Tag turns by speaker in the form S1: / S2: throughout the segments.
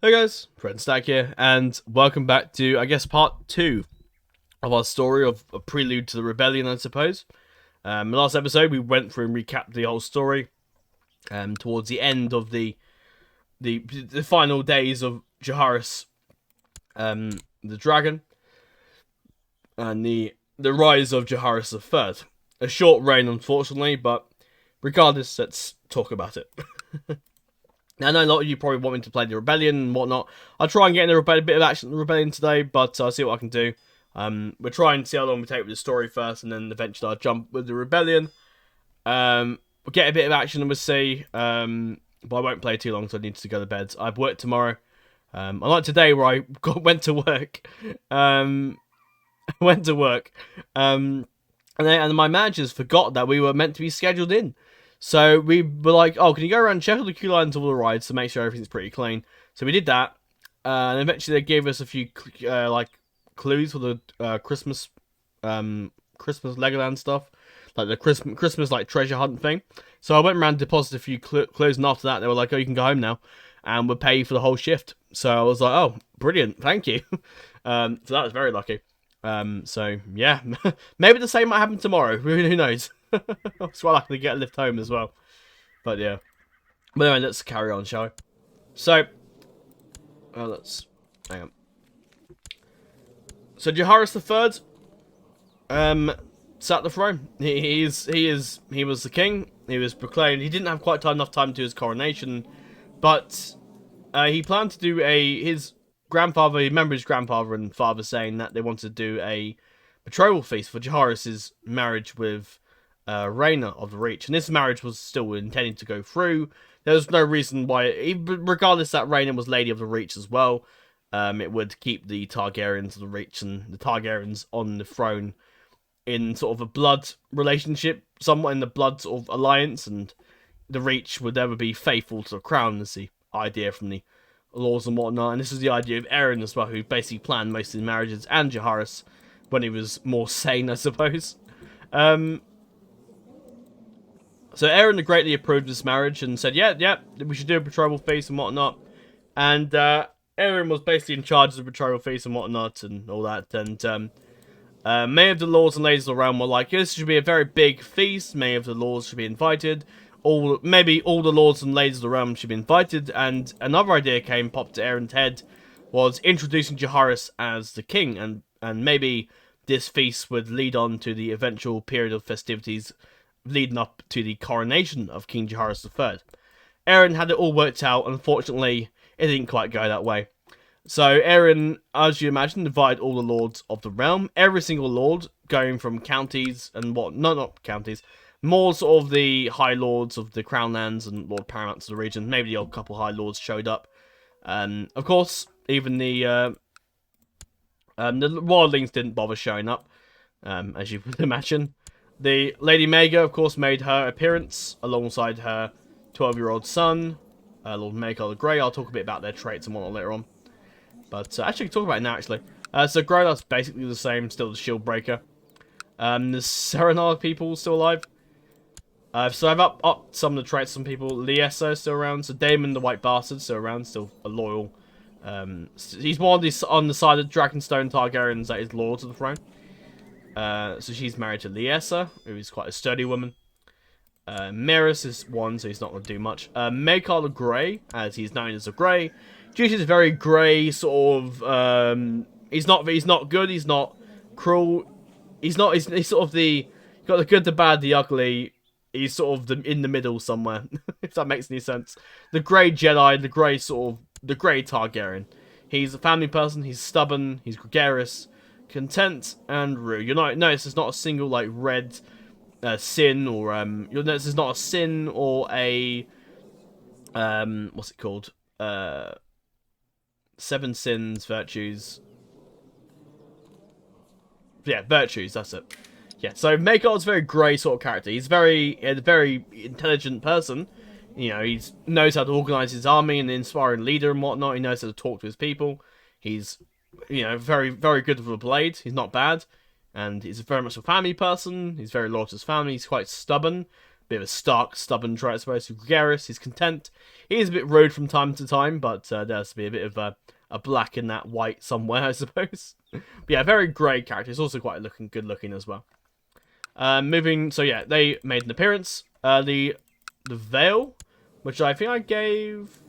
S1: Hey guys, Friend Stack here, and welcome back to, I guess, part 2 of our story of a prelude to the rebellion, I suppose. Last episode, we went through and recapped the whole story towards the end of the final days of Jaehaerys, the dragon, and the rise of Jaehaerys III. A short reign, unfortunately, but regardless, let's talk about it. Now, I know a lot of you probably want me to play the Rebellion and whatnot. I'll try and get in a bit of action in the Rebellion today, but I'll see what I can do. We'll try and see how long we take with the story first, and then eventually I'll jump with the Rebellion. We'll get a bit of action and we'll see, but I won't play too long, so I need to go to bed. I've worked tomorrow. Unlike today where I went to work. And my managers forgot that we were meant to be scheduled in. So we were like, oh, can you go around and check all the queue lines of all the rides to make sure everything's pretty clean? So we did that, and eventually they gave us a few clues for the Christmas Legoland stuff, like the Christmas like treasure hunt thing. So I went around and deposited a few clues, and after that they were like, oh, you can go home now, and we'll pay you for the whole shift. So I was like, oh, brilliant, thank you. So that was very lucky. So yeah, maybe the same might happen tomorrow. Who knows? It's quite likely to get a lift home as well. But yeah. But anyway, let's carry on, shall we? So, let's hang on. So Jaehaerys III, sat the throne. He was the king. He was proclaimed. He didn't have quite enough time to do his coronation, but he planned to do his grandfather. He remembered his grandfather and father saying that they wanted to do a betrothal feast for Jaehaerys' marriage with Rhaena of the Reach, and this marriage was still intended to go through. There was no reason why, regardless that Rhaena was Lady of the Reach as well, it would keep the Targaryens of the Reach and the Targaryens on the throne in sort of a blood relationship, somewhat in the blood sort of alliance, and the Reach would never be faithful to the crown, is the idea from the laws and whatnot. And this is the idea of Aeron as well, who basically planned most of the marriages, and Jaehaerys when he was more sane, I suppose. So Aeron greatly approved this marriage and said, yeah, we should do a betrothal feast and whatnot. And Aeron was basically in charge of the betrothal feast and whatnot and all that. And many of the lords and ladies of the realm were like, this should be a very big feast. Many of the lords should be invited. Maybe all the lords and ladies of the realm should be invited. And another idea popped to Aeron's head, was introducing Jaehaerys as the king. And maybe this feast would lead on to the eventual period of festivities leading up to the coronation of King Jaehaerys III. Aeron had it all worked out. Unfortunately, it didn't quite go that way. So Aeron, as you imagine, divided all the lords of the realm. Every single lord, going from counties and not counties, more sort of the high lords of the crown lands and lord paramounts of the region. Maybe the odd couple high lords showed up. Of course, even the wildlings didn't bother showing up, as you would imagine. The Lady Maega, of course, made her appearance alongside her 12-year-old son, Lord Maekar the Grey. I'll talk a bit about their traits and whatnot later on. But actually, talk about it now, actually. So Greylock's basically the same, still the shield breaker. The Serenar people still alive. So I've upped some of the traits of some people. Lyessa is still around. So Daemon the White Bastard still around, still a loyal. He's more on the side of Dragonstone Targaryens that is Lords of the Throne. So she's married to Lyessa, who is quite a sturdy woman. Merys is one, so he's not going to do much. Maekar the Grey, as he's known as the Grey. Due to his very grey sort of, he's not good, he's not cruel. He's sort of he's got the good, the bad, the ugly. He's sort of in the middle somewhere, if that makes any sense. The Grey Jedi, the Grey Targaryen. He's a family person, he's stubborn, he's gregarious, content, and rude. You'll notice there's not a single like red sin, or you'll notice there's not a sin or a what's it called? Seven sins, virtues. Yeah, virtues. That's it. Yeah. So Maekar's a very grey sort of character. He's a very intelligent person. You know, he knows how to organise his army and inspire a leader and whatnot. He knows how to talk to his people. He's, you know, very, very good with a blade. He's not bad. And he's very much a family person. He's very loyal to his family. He's quite stubborn. bit of a stark, stubborn trait, I suppose. Gregarious, he's content. He is a bit rude from time to time, but there has to be a bit of a black in that white somewhere, I suppose. But yeah, very grey character. He's also quite good looking as well. So yeah, they made an appearance. The Veil, which I think I gave...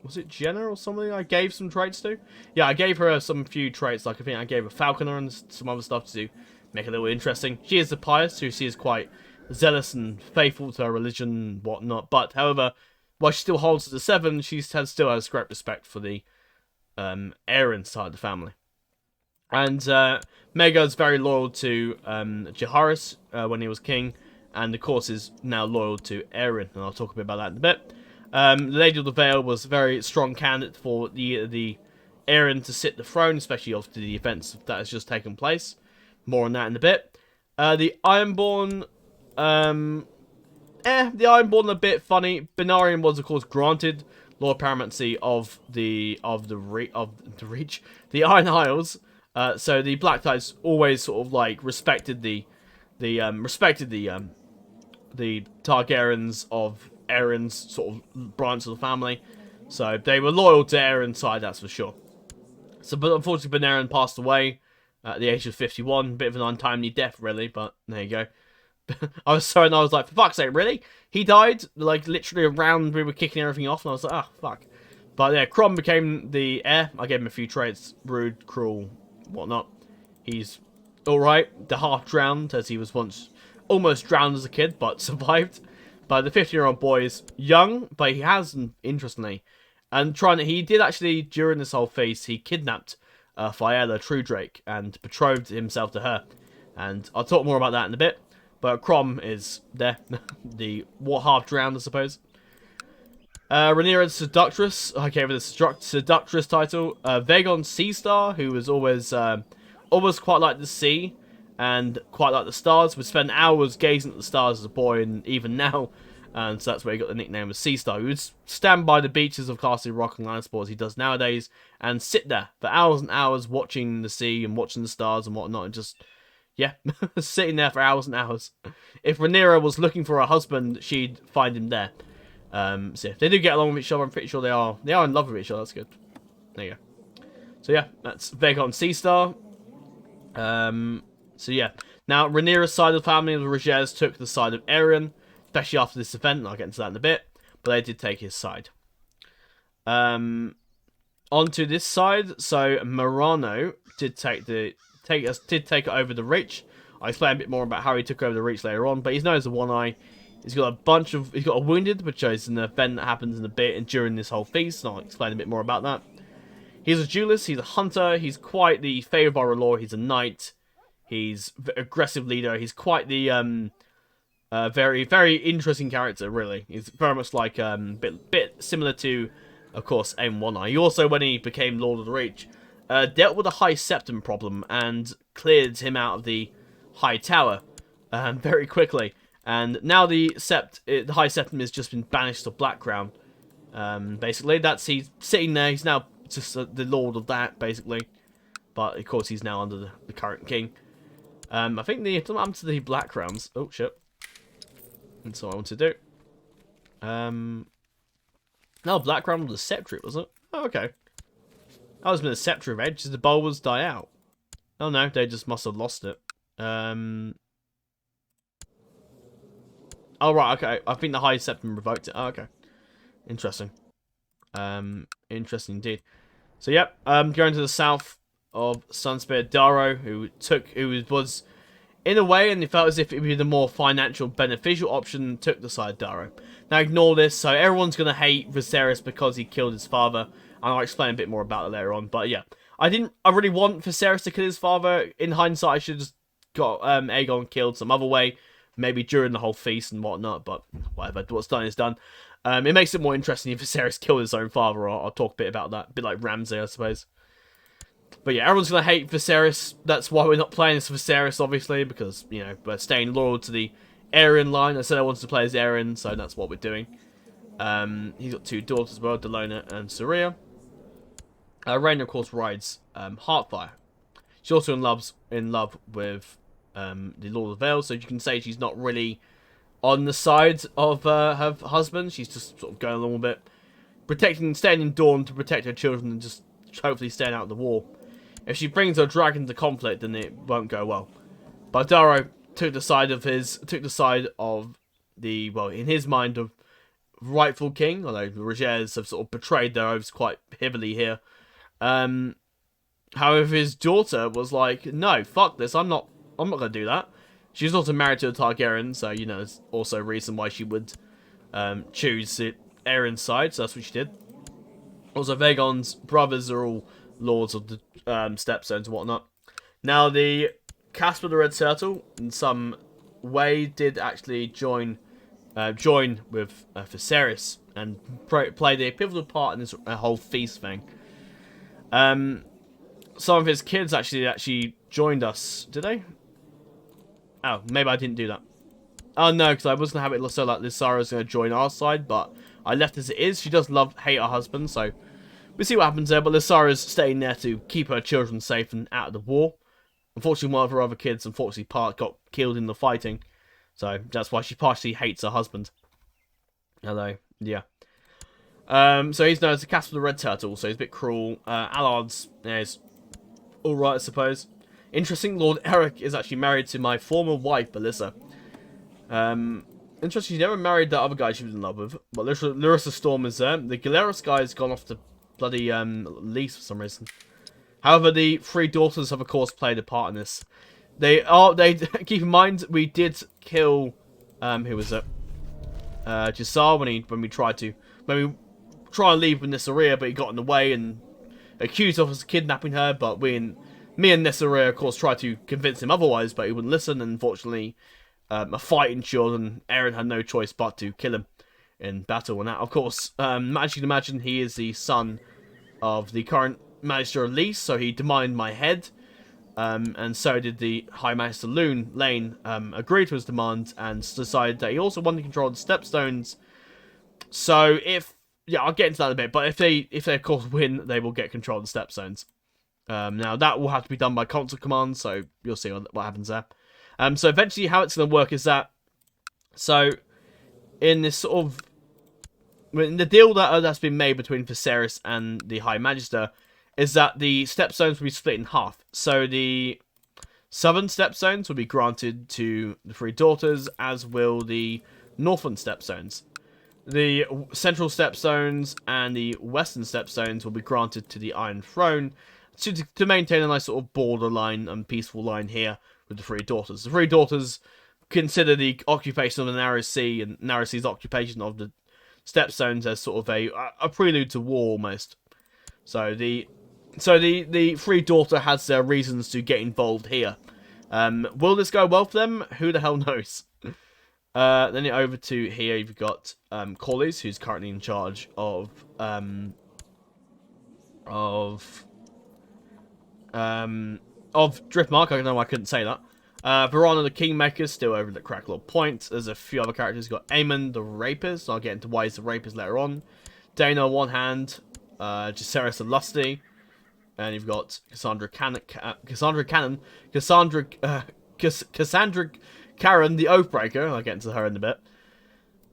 S1: Was it Jenna or something I gave some traits to? Yeah, I gave her some few traits. Like, I think I gave her Falconer and some other stuff to make it a little interesting. She is a pious, who she is quite zealous and faithful to her religion and whatnot. But, however, while she still holds to the Seven, she still has great respect for the Aeron side of the family. And Maega is very loyal to Jaehaerys when he was king. And, of course, is now loyal to Aeron. And I'll talk a bit about that in a bit. The Lady of the Vale was a very strong candidate for the Aeron to sit the throne, especially after the events that has just taken place. More on that in a bit. The Ironborn, the Ironborn a bit funny. Benarion was, of course, granted Lord Paramountcy of the Reach, the Iron Isles. So the Black Knights always sort of like respected the Targaryens of Aeron's sort of branch of the family. So they were loyal to Aeron's side, that's for sure. So, but unfortunately, Benarion passed away at the age of 51. Bit of an untimely death, really, but there you go. I was like, for fuck's sake, really? He died, like, literally around we were kicking everything off, and I was like, ah, fuck. But yeah, Crom became the heir. I gave him a few traits. Rude, cruel, whatnot. He's alright. The half-drowned, as he was once almost drowned as a kid, but survived. But the 15-year-old boy is young, but he has, interestingly, and he did actually, during this whole phase, he kidnapped Fiella Truedrake and betrothed himself to her. And I'll talk more about that in a bit. But Crom is there, the half-drowned, I suppose. Rhaenyra Seductress, I gave her the Seductress title. Vagon Seastar, who was always quite like the sea, and quite like the stars, would spend hours gazing at the stars as a boy, and even now, and so that's where he got the nickname of Sea Star. He would stand by the beaches of Castle Rock and Lannisport as he does nowadays, and sit there for hours and hours watching the sea and watching the stars and whatnot, and just, yeah, sitting there for hours and hours. If Rhaenyra was looking for a husband, she'd find him there. So if they do get along with each other, I'm pretty sure they are in love with each other. That's good. There you go. So yeah, that's Vagon Seastar. So yeah, now Rhaenyra's side of the family of the Rhaegas took the side of Aeron, especially after this event, and I'll get into that in a bit, but they did take his side. Onto this side, so Morano did take it over the Reach. I'll explain a bit more about how he took over the Reach later on, but he's known as the One Eye. He's got a wounded, which is an event that happens in a bit and during this whole feast, and I'll explain a bit more about that. He's a duelist, he's a hunter, he's quite the favourite by our law, he's a knight, he's an aggressive leader, he's quite the very, very interesting character, really. He's very much like bit similar to, of course, Aemon One Eye. He also, when he became Lord of the Reach, dealt with a High Septon problem and cleared him out of the High Tower very quickly. And now the High Septon has just been banished to Blackcrown. Basically, he's sitting there. He's now just the lord of that, basically. But of course, he's now under the current king. I think something happened to the Blackcrowns. Oh shit! That's what I want to do. No, Blackcrown was a sceptre, was it? Oh, okay. That was been a sceptre of edge. Did the bulbers die out? Oh no, they just must have lost it. Oh, right, okay. I think the High Septon revoked it. Oh, okay. Interesting. Interesting indeed. So, yep. Going to the south of Sunspear, Darrow, who was, in a way, and he felt as if it would be the more financial, beneficial option, took the side of Darrow. Now, ignore this. So, everyone's going to hate Viserys because he killed his father. And I'll explain a bit more about it later on. But, yeah. I really want Viserys to kill his father. In hindsight, I should have just got Aegon killed some other way. Maybe during the whole feast and whatnot, but whatever. What's done is done. It makes it more interesting if Viserys killed his own father. I'll talk a bit about that. A bit like Ramsay, I suppose. But yeah, everyone's going to hate Viserys. That's why we're not playing as Viserys, obviously, because, you know, we're staying loyal to the Aeron line. I said I wanted to play as Aeron, so that's what we're doing. He's got two daughters as well, Delona and Saria. Rhaena, of course, rides Heartfire. She's also in love with the Lord of the Vale, so you can say she's not really on the side of her husband. She's just sort of going along with it, staying in Dawn to protect her children and just hopefully staying out of the war. If she brings her dragon to conflict, then it won't go well. But Daro took the side of the, well, in his mind, of rightful king, although the Rogers have sort of betrayed their oaths quite heavily here. However, his daughter was like, no, fuck this, I'm not gonna do that. She's also married to a Targaryen, so, you know, there's also a reason why she would choose Aeron's side, so that's what she did. Also, Vaegon's brothers are all lords of the Stepstones and whatnot. Now, the Casper the Red Turtle, in some way, did actually join with Viserys and played a pivotal part in this whole feast thing. Some of his kids actually joined us. Did they? Oh, maybe I didn't do that. Oh no, because I was gonna have it so like Lysara's gonna join our side, but I left as it is. She does hate her husband, so we'll see what happens there. But Lysara's staying there to keep her children safe and out of the war. Unfortunately, one of her other kids, got killed in the fighting, so that's why she partially hates her husband. Although, yeah. So he's known as the Casper the Red Turtle, so he's a bit cruel. Allard's is alright, I suppose. Interesting, Lord Eric is actually married to my former wife, Belissa. Interesting, she never married that other guy she was in love with. But Larissa Storm is there. The Galeras guy's gone off to bloody Lys for some reason. However, the three daughters have, of course, played a part in this. They keep in mind, we did kill, who was it? Jassar when we tried to leave with Nessaria, but he got in the way and accused of us kidnapping her. But me and Nessaria, of course, tried to convince him otherwise, but he wouldn't listen. And unfortunately, a fight ensued, and Aeron had no choice but to kill him in battle. And that, of course, as you can imagine, he is the son of the current Magister of Lys, so he demanded my head. And so did the High Magister Lane agreed to his demand and decided that he also wanted to control the Stepstones. So I'll get into that in a bit, but if they of course win, they will get control of the Stepstones. Now that will have to be done by console commands, so you'll see what happens there. So eventually how it's going to work is that, so in this sort of, in the deal that's been made between Viserys and the High Magister, is that the Stepstones will be split in half. So the southern Stepstones will be granted to the three daughters, as will the northern Stepstones. The central Stepstones and the western Stepstones will be granted to the Iron Throne to maintain a nice sort of borderline and peaceful line here with the three daughters. The three daughters consider the occupation of the Narrow Sea and Narrow Sea's occupation of the Stepstones as sort of a prelude to war almost. So the three daughter has their reasons to get involved here. Will this go well for them? Who the hell knows? Then over to here, you've got Corlys, who's currently in charge of Driftmark. I don't know why I couldn't say that. Verona the Kingmaker still over at Cracklaw Point. There's a few other characters. You've got Aemon the Rapist. I'll get into why he's the Rapist later on. Dana on one hand, Jacaerys the Lusty, and you've got Cassandra Karen the Oathbreaker. I'll get into her in a bit.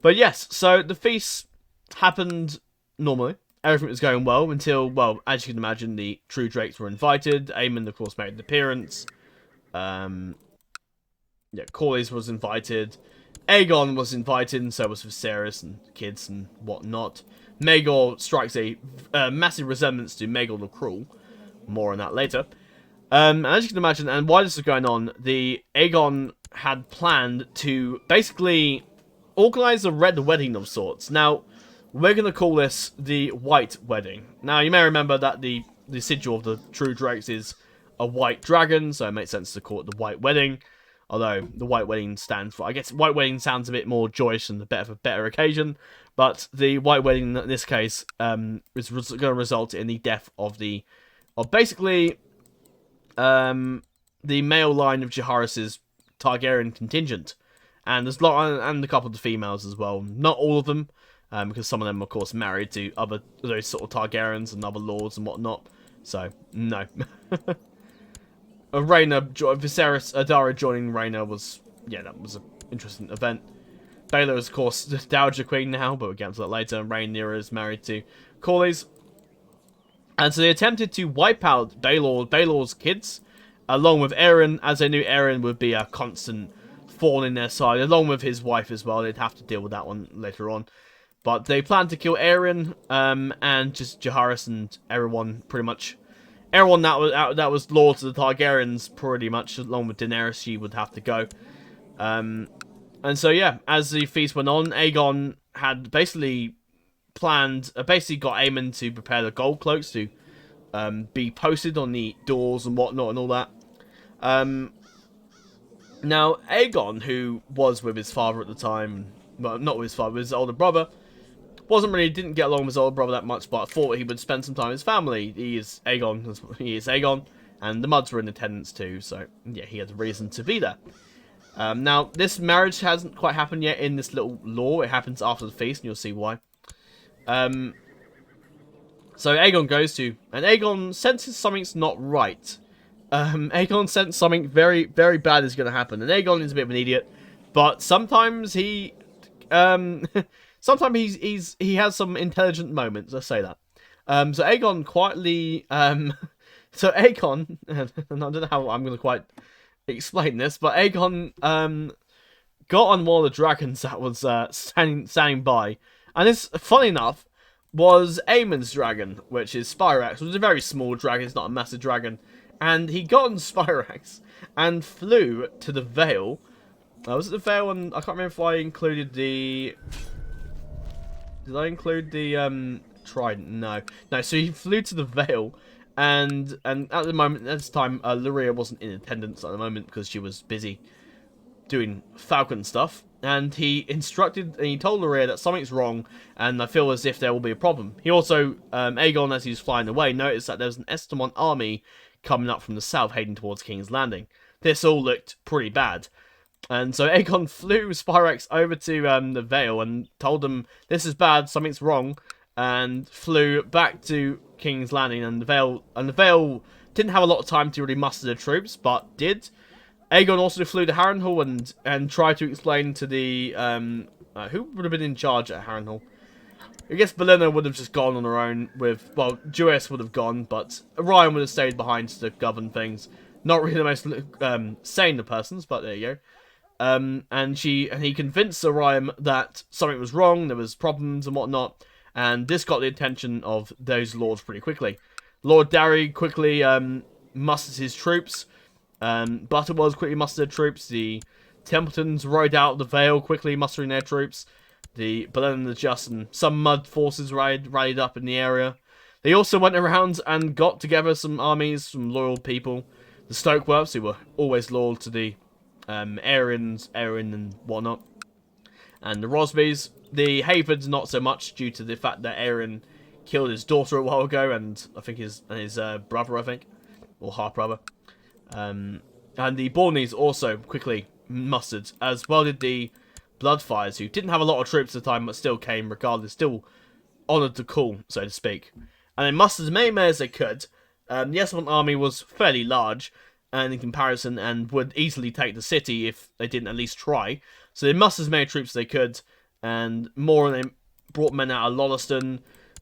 S1: But yes, so the feast happened normally. Everything was going well until, well, as you can imagine, the True Drakes were invited. Aemon, of course, made an appearance. Corlys was invited. Aegon was invited, and so was Viserys and kids and whatnot. Maegor strikes a massive resemblance to Maegor the Cruel. More on that later. And as you can imagine, and while this was going on, the Aegon had planned to basically organize a red wedding of sorts. Now, we're going to call this the White Wedding. Now, you may remember that the sigil of the True Drakes is a white dragon, so it makes sense to call it the White Wedding. Although, the White Wedding stands for, I guess, White Wedding sounds a bit more joyous and a better occasion. But the White Wedding, in this case, is going to result in the death of basically, the male line of Jaehaerys' Targaryen contingent. And there's and a couple of the females as well. Not all of them, because some of them, of course, married to those sort of Targaryens and other lords and whatnot. So, no. Rhaena, Viserys, Adara joining Rhaena was, that was an interesting event. Baelor is, of course, the Dowager Queen now, but we'll get into that later. And Rhaenyra is married to Corlys. And so they attempted to wipe out Baelor's kids, along with Aeron, as they knew Aeron would be a constant thorn in their side, along with his wife as well. They'd have to deal with that one later on. But they planned to kill Aeron, and just Jaehaerys and everyone, pretty much. Everyone that was Lord of the Targaryens, pretty much, along with Daenerys, she would have to go. And so, yeah, as the feast went on, Aegon had basically basically got Aemon to prepare the gold cloaks to be posted on the doors and whatnot and all that. Now, Aegon, who was with his father at the time, well, not with his father, with his older brother, didn't get along with his older brother that much, but thought he would spend some time with his family. He is Aegon, and the Mudds were in attendance too, so yeah, he had a reason to be there. Now, this marriage hasn't quite happened yet in this little lore. It happens after the feast, and you'll see why. So Aegon goes to, and Aegon senses something's not right. Aegon senses something very, very bad is going to happen, and Aegon is a bit of an idiot, but sometimes he has some intelligent moments, let's say that. So Aegon quietly, and I don't know how I'm going to quite explain this, but Aegon, got on one of the dragons that was, standing by, and this, funny enough, was Aemon's dragon, which is Spyrax, which is a very small dragon, it's not a massive dragon, and he got on Spyrax, and flew to the Vale. Was it the Vale, and I can't remember if I included the... Did I include the trident? No. So he flew to the Vale, and at this time, Lyria wasn't in attendance at the moment because she was busy doing Falcon stuff. And he told Lyria that something's wrong, and I feel as if there will be a problem. He also, Aegon, as he was flying away, noticed that there was an Estamont army coming up from the south, heading towards King's Landing. This all looked pretty bad. And so Aegon flew Spyrax over to the Vale and told them, this is bad, something's wrong, and flew back to King's Landing, and the Vale didn't have a lot of time to really muster the troops, but did. Aegon also flew to Harrenhal and tried to explain to the, who would have been in charge at Harrenhal? I guess Belena would have just gone on her own with, well, Jewess would have gone, but Orion would have stayed behind to govern things. Not really the most sane of persons, but there you go. And he convinced Orion that something was wrong, there was problems and whatnot, and this got the attention of those lords pretty quickly. Lord Darry quickly musters his troops. Butterwells quickly mustered troops. The Templetons rode out the Vale, quickly mustering their troops. The Belen and the Just and some mud forces rallied up in the area. They also went around and got together some armies, some loyal people. The Stokeworths, who were always loyal to the Aeron and whatnot. And the Rosbys. The Havards, not so much, due to the fact that Aeron killed his daughter a while ago, and I think his brother, or half-brother. And the Borneys also quickly mustered, as well did the Bloodfires, who didn't have a lot of troops at the time, but still came regardless, still honoured the call, so to speak. And they mustered as many men as they could. The Esmond army was fairly large, and in comparison, and would easily take the city if they didn't at least try. So they mustered as many troops as they could, and more of them brought men out of Lolliston,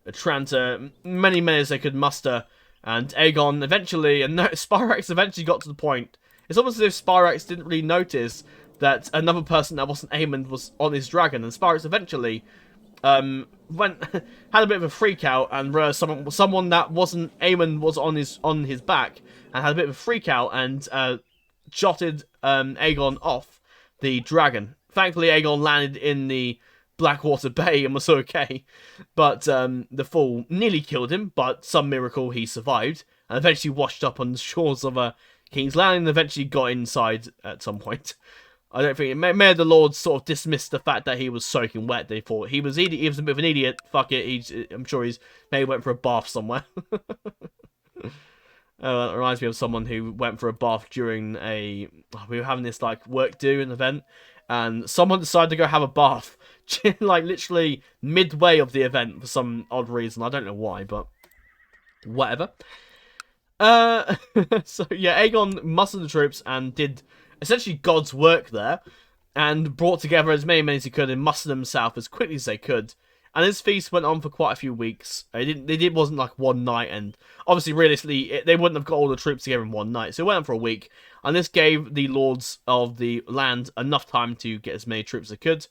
S1: Tranta, many men as they could muster. And Aegon eventually, and Spyrax eventually got to the point. It's almost as if Spyrax didn't really notice that another person that wasn't Aemon was on his dragon, and Spyrax eventually had a bit of a freak out, and someone that wasn't Aemon was on his back, and had a bit of a freak out, and jotted Aegon off the dragon. Thankfully, Aegon landed in the Blackwater Bay and was okay, but the fall nearly killed him, but some miracle he survived, and eventually washed up on the shores of King's Landing, and eventually got inside at some point. I don't think may have the Lords sort of dismissed the fact that he was soaking wet. They thought he was a bit of an idiot. Fuck it, I'm sure he's maybe went for a bath somewhere. It reminds me of someone who went for a bath during we were having this like work do an event, and someone decided to go have a bath like literally midway of the event for some odd reason. I don't know why, but whatever. So yeah, Aegon mustered the troops and did essentially God's work there. and brought together as many men as he could and mustered them south as quickly as they could. And this feast went on for quite a few weeks. It wasn't like one night, and obviously, realistically, they wouldn't have got all the troops together in one night. So it went on for a week, and this gave the lords of the land enough time to get as many troops as they could.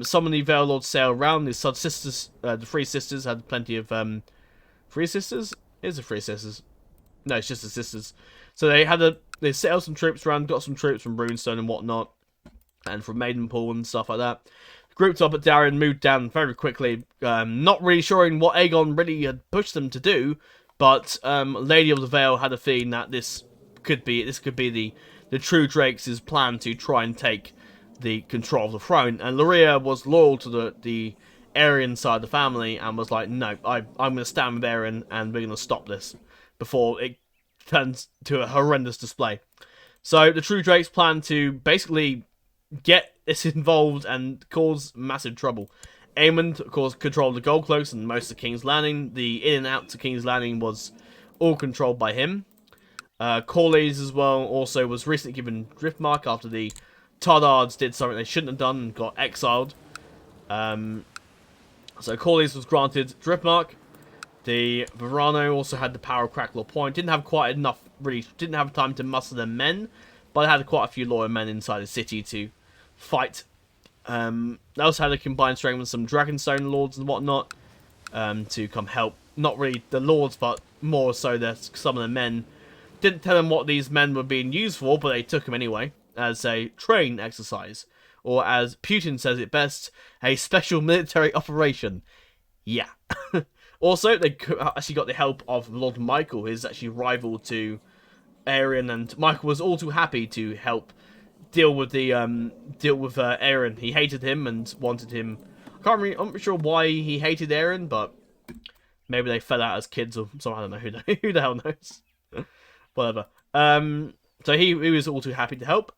S1: Some of the Vale Lords sailed around. The sisters, the three sisters, had plenty of three sisters. Is it three sisters? No, it's just the sisters. So they sailed some troops around, got some troops from Runestone and whatnot, and from Maidenpool and stuff like that. Grouped up at Darien, moved down very quickly, not really sure what Aegon really had pushed them to do, but Lady of the Vale had a feeling that this could be the true Drakes' plan to try and take the control of the throne. And Lyria was loyal to the Aerion side of the family and was like, no, I'm going to stand with Aerion and we're going to stop this before it turns to a horrendous display. So the true Drakes plan to basically get this involved and cause massive trouble. Aemond, of course, controlled the Gold Cloaks and most of King's Landing. The in and out to King's Landing was all controlled by him. Corlys as well also was recently given Driftmark after the Tardards did something they shouldn't have done and got exiled. So Corlys was granted Driftmark. The Verano also had the power of Cracklaw Point. Didn't have quite enough, really, didn't have time to muster their men, but they had quite a few loyal men inside the city to fight. They also had a combined strength with some Dragonstone lords and whatnot to come help. Not really the lords, but more so some of the men. Didn't tell them what these men were being used for, but they took them anyway as a train exercise. Or as Putin says it best, a special military operation. Yeah. Also, they actually got the help of Lord Michael, his actually rival to Aerion, and Michael was all too happy to help deal with Aerion. He hated him and wanted him. I'm not sure why he hated Aerion, but maybe they fell out as kids or something. I don't know who the hell knows. Whatever. So he was all too happy to help,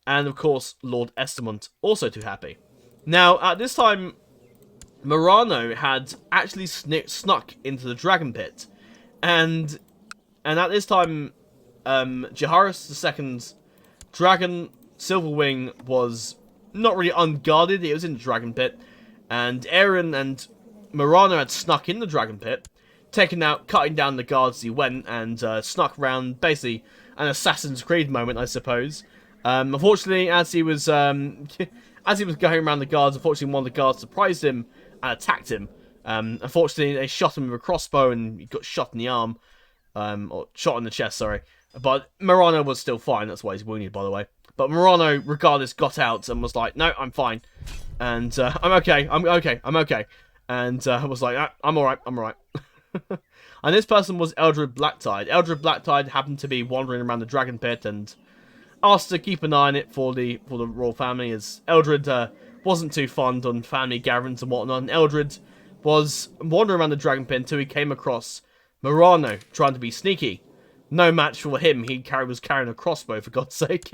S1: and of course Lord Estamont also too happy. Now at this time, Morano had actually snuck into the Dragon Pit, and at this time, Jaehaerys II's dragon Silverwing was not really unguarded. It was in the Dragon Pit, and Aerion and Morano had snuck in the Dragon Pit, cutting down the guards as he went, and snuck around, basically an Assassin's Creed moment, I suppose. Unfortunately, as he was going around the guards, unfortunately one of the guards surprised him and attacked him. Unfortunately, they shot him with a crossbow and he got shot in the arm, or shot in the chest, sorry. But Morano was still fine. That's why he's wounded, by the way. But Morano, regardless, got out and was like, "No, I'm fine, and I'm okay. I'm okay." And was like, "I'm all right. I'm all right." And this person was Eldred Blacktide. Eldred Blacktide happened to be wandering around the Dragon Pit and asked to keep an eye on it for the royal family, as Eldred wasn't too fond on family gatherings and whatnot. And Eldred was wandering around the Dragon Pit until he came across Morano trying to be sneaky. No match for him. He was carrying a crossbow, for God's sake.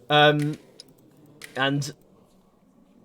S1: And let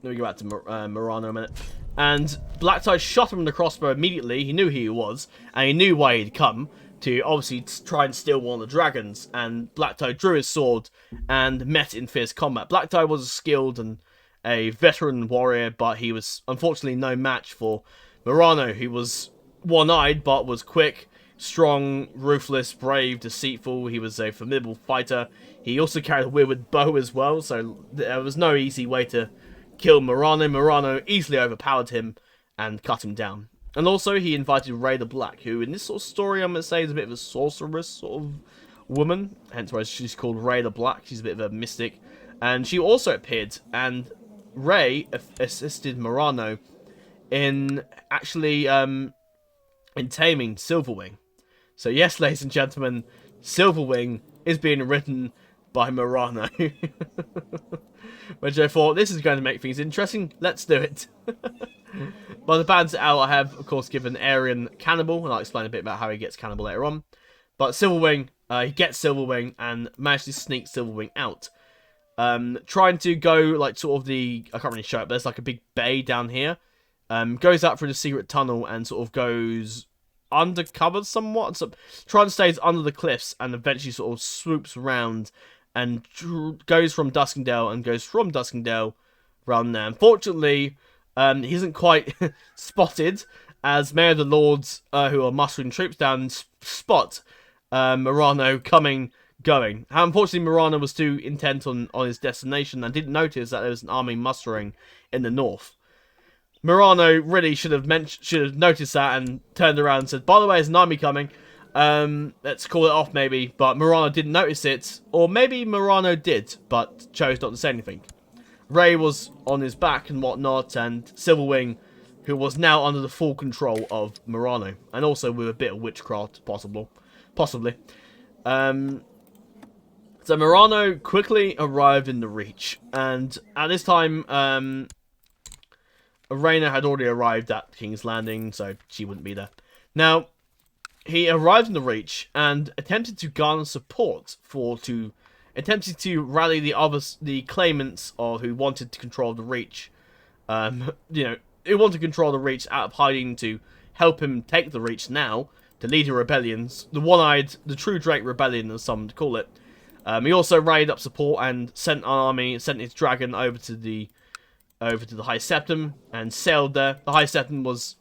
S1: me go back to Morano a minute. And Blacktide shot him with the crossbow immediately. He knew who he was, and he knew why he'd come, to obviously try and steal one of the dragons. And Blacktide drew his sword and met in fierce combat. Blacktide was skilled and a veteran warrior, but he was unfortunately no match for Morano, who was one-eyed but was quick, strong, ruthless, brave, deceitful. He was a formidable fighter. He also carried a wayward bow as well, so there was no easy way to kill Morano. Morano easily overpowered him and cut him down. And also he invited Rhae the Black, who in this sort of story I'm going to say is a bit of a sorceress sort of woman, hence why she's called Rhae the Black. She's a bit of a mystic. And she also appeared, and Rhae assisted Morano in actually in taming Silverwing. So yes, ladies and gentlemen, Silverwing is being written by Morano. Which I thought, this is going to make things interesting. Let's do it. By the balance out, I have, of course, given Aerion Cannibal, and I'll explain a bit about how he gets Cannibal later on. But Silverwing, he gets Silverwing and manages to sneak Silverwing out. Trying to go, like, sort of I can't really show it, but there's like a big bay down here. Goes out through the secret tunnel and sort of goes undercover somewhat. So, trying to stay under the cliffs and eventually sort of swoops around and goes from Duskendale and goes from Duskendale around there. Unfortunately, he isn't quite spotted, as many of the lords who are mustering troops down spot Morano going. Unfortunately, Morano was too intent on his destination and didn't notice that there was an army mustering in the north. Morano really should have noticed that and turned around and said, "By the way, there's an army coming. Let's call it off, maybe." But Morano didn't notice it, or maybe Morano did, but chose not to say anything. Ray was on his back and whatnot, and Silverwing, who was now under the full control of Morano, and also with a bit of witchcraft, possibly. So Morano quickly arrived in the Reach, and at this time, Rhaena had already arrived at King's Landing, so she wouldn't be there. Now, he arrived in the Reach and attempted to garner support attempted to rally the claimants who wanted to control the Reach. Who wanted to control the Reach out of hiding to help him take the Reach now, to lead the rebellions, the True Drake Rebellion, as some would call it. He also rallied up support and sent his dragon over to the High Septum and sailed there. The High Septum was...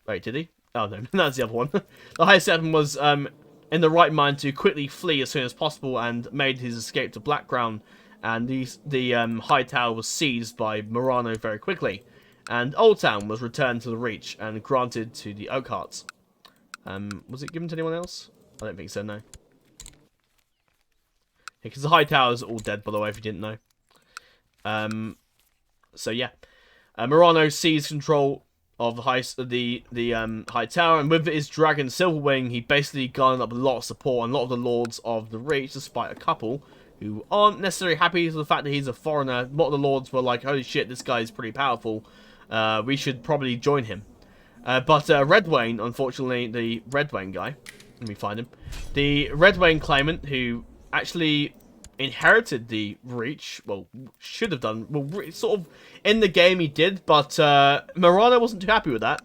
S1: Wait, did he? Oh, no, that's the other one. The High Septum was in the right mind to quickly flee as soon as possible and made his escape to Blackground, and the High Tower was seized by Morano very quickly, and Old Town was returned to the Reach and granted to the Oakhearts. Was it given to anyone else? I don't think so, no. Because the High Towers are all dead, by the way, if you didn't know. So yeah, Morano seized control of the High Tower, and with his dragon Silverwing, he basically garnered up a lot of support and a lot of the lords of the Reach, despite a couple who aren't necessarily happy with the fact that he's a foreigner. A lot of the lords were like, "Holy shit, this guy is pretty powerful. We should probably join him." But Redwayne, unfortunately, the Redwayne guy, let me find him. The Redwayne claimant, who actually inherited the Reach, well, should have done, well, sort of, in the game he did, but Morano wasn't too happy with that,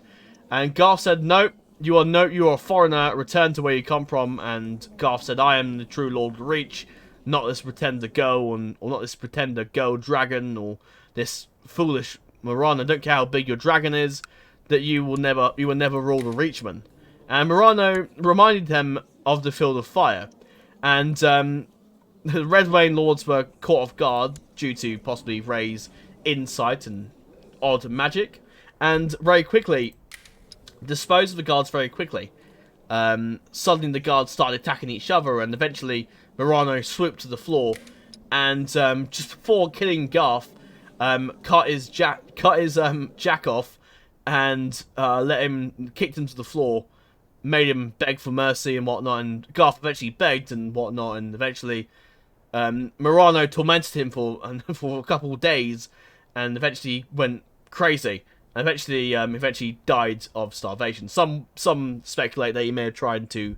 S1: and Garth said, "No, you are a foreigner, return to where you come from," and Garth said, "I am the true Lord of the Reach, not this pretender girl, or not this pretender girl dragon, or this foolish Morano, I don't care how big your dragon is, that you will never rule the Reachmen." And Morano reminded them of the Field of Fire, and the Redwayne lords were caught off guard due to possibly Ray's insight and odd magic, and very quickly disposed of the guards very quickly. Suddenly the guards started attacking each other, and eventually Morano swooped to the floor, and just before killing Garth, cut his jack off, and kicked him to the floor, made him beg for mercy and whatnot, and Garth eventually begged and whatnot, and eventually Morano tormented him for a couple of days, and eventually went crazy, and eventually died of starvation. Some speculate that he may have tried to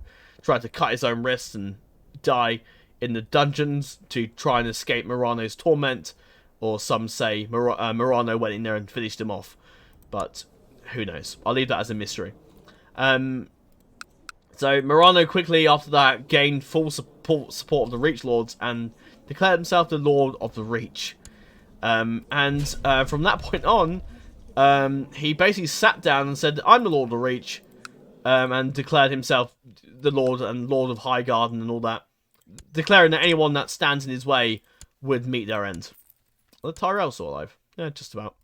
S1: cut his own wrists and die in the dungeons to try and escape Morano's torment, or some say Morano went in there and finished him off, but who knows? I'll leave that as a mystery. So Morano quickly after that gained full support of the Reach Lords and declared himself the Lord of the Reach. From that point on, he basically sat down and said, "I'm the Lord of the Reach," and declared himself the Lord and Lord of Highgarden and all that, declaring that anyone that stands in his way would meet their end. Are the Tyrells still alive? Yeah, just about.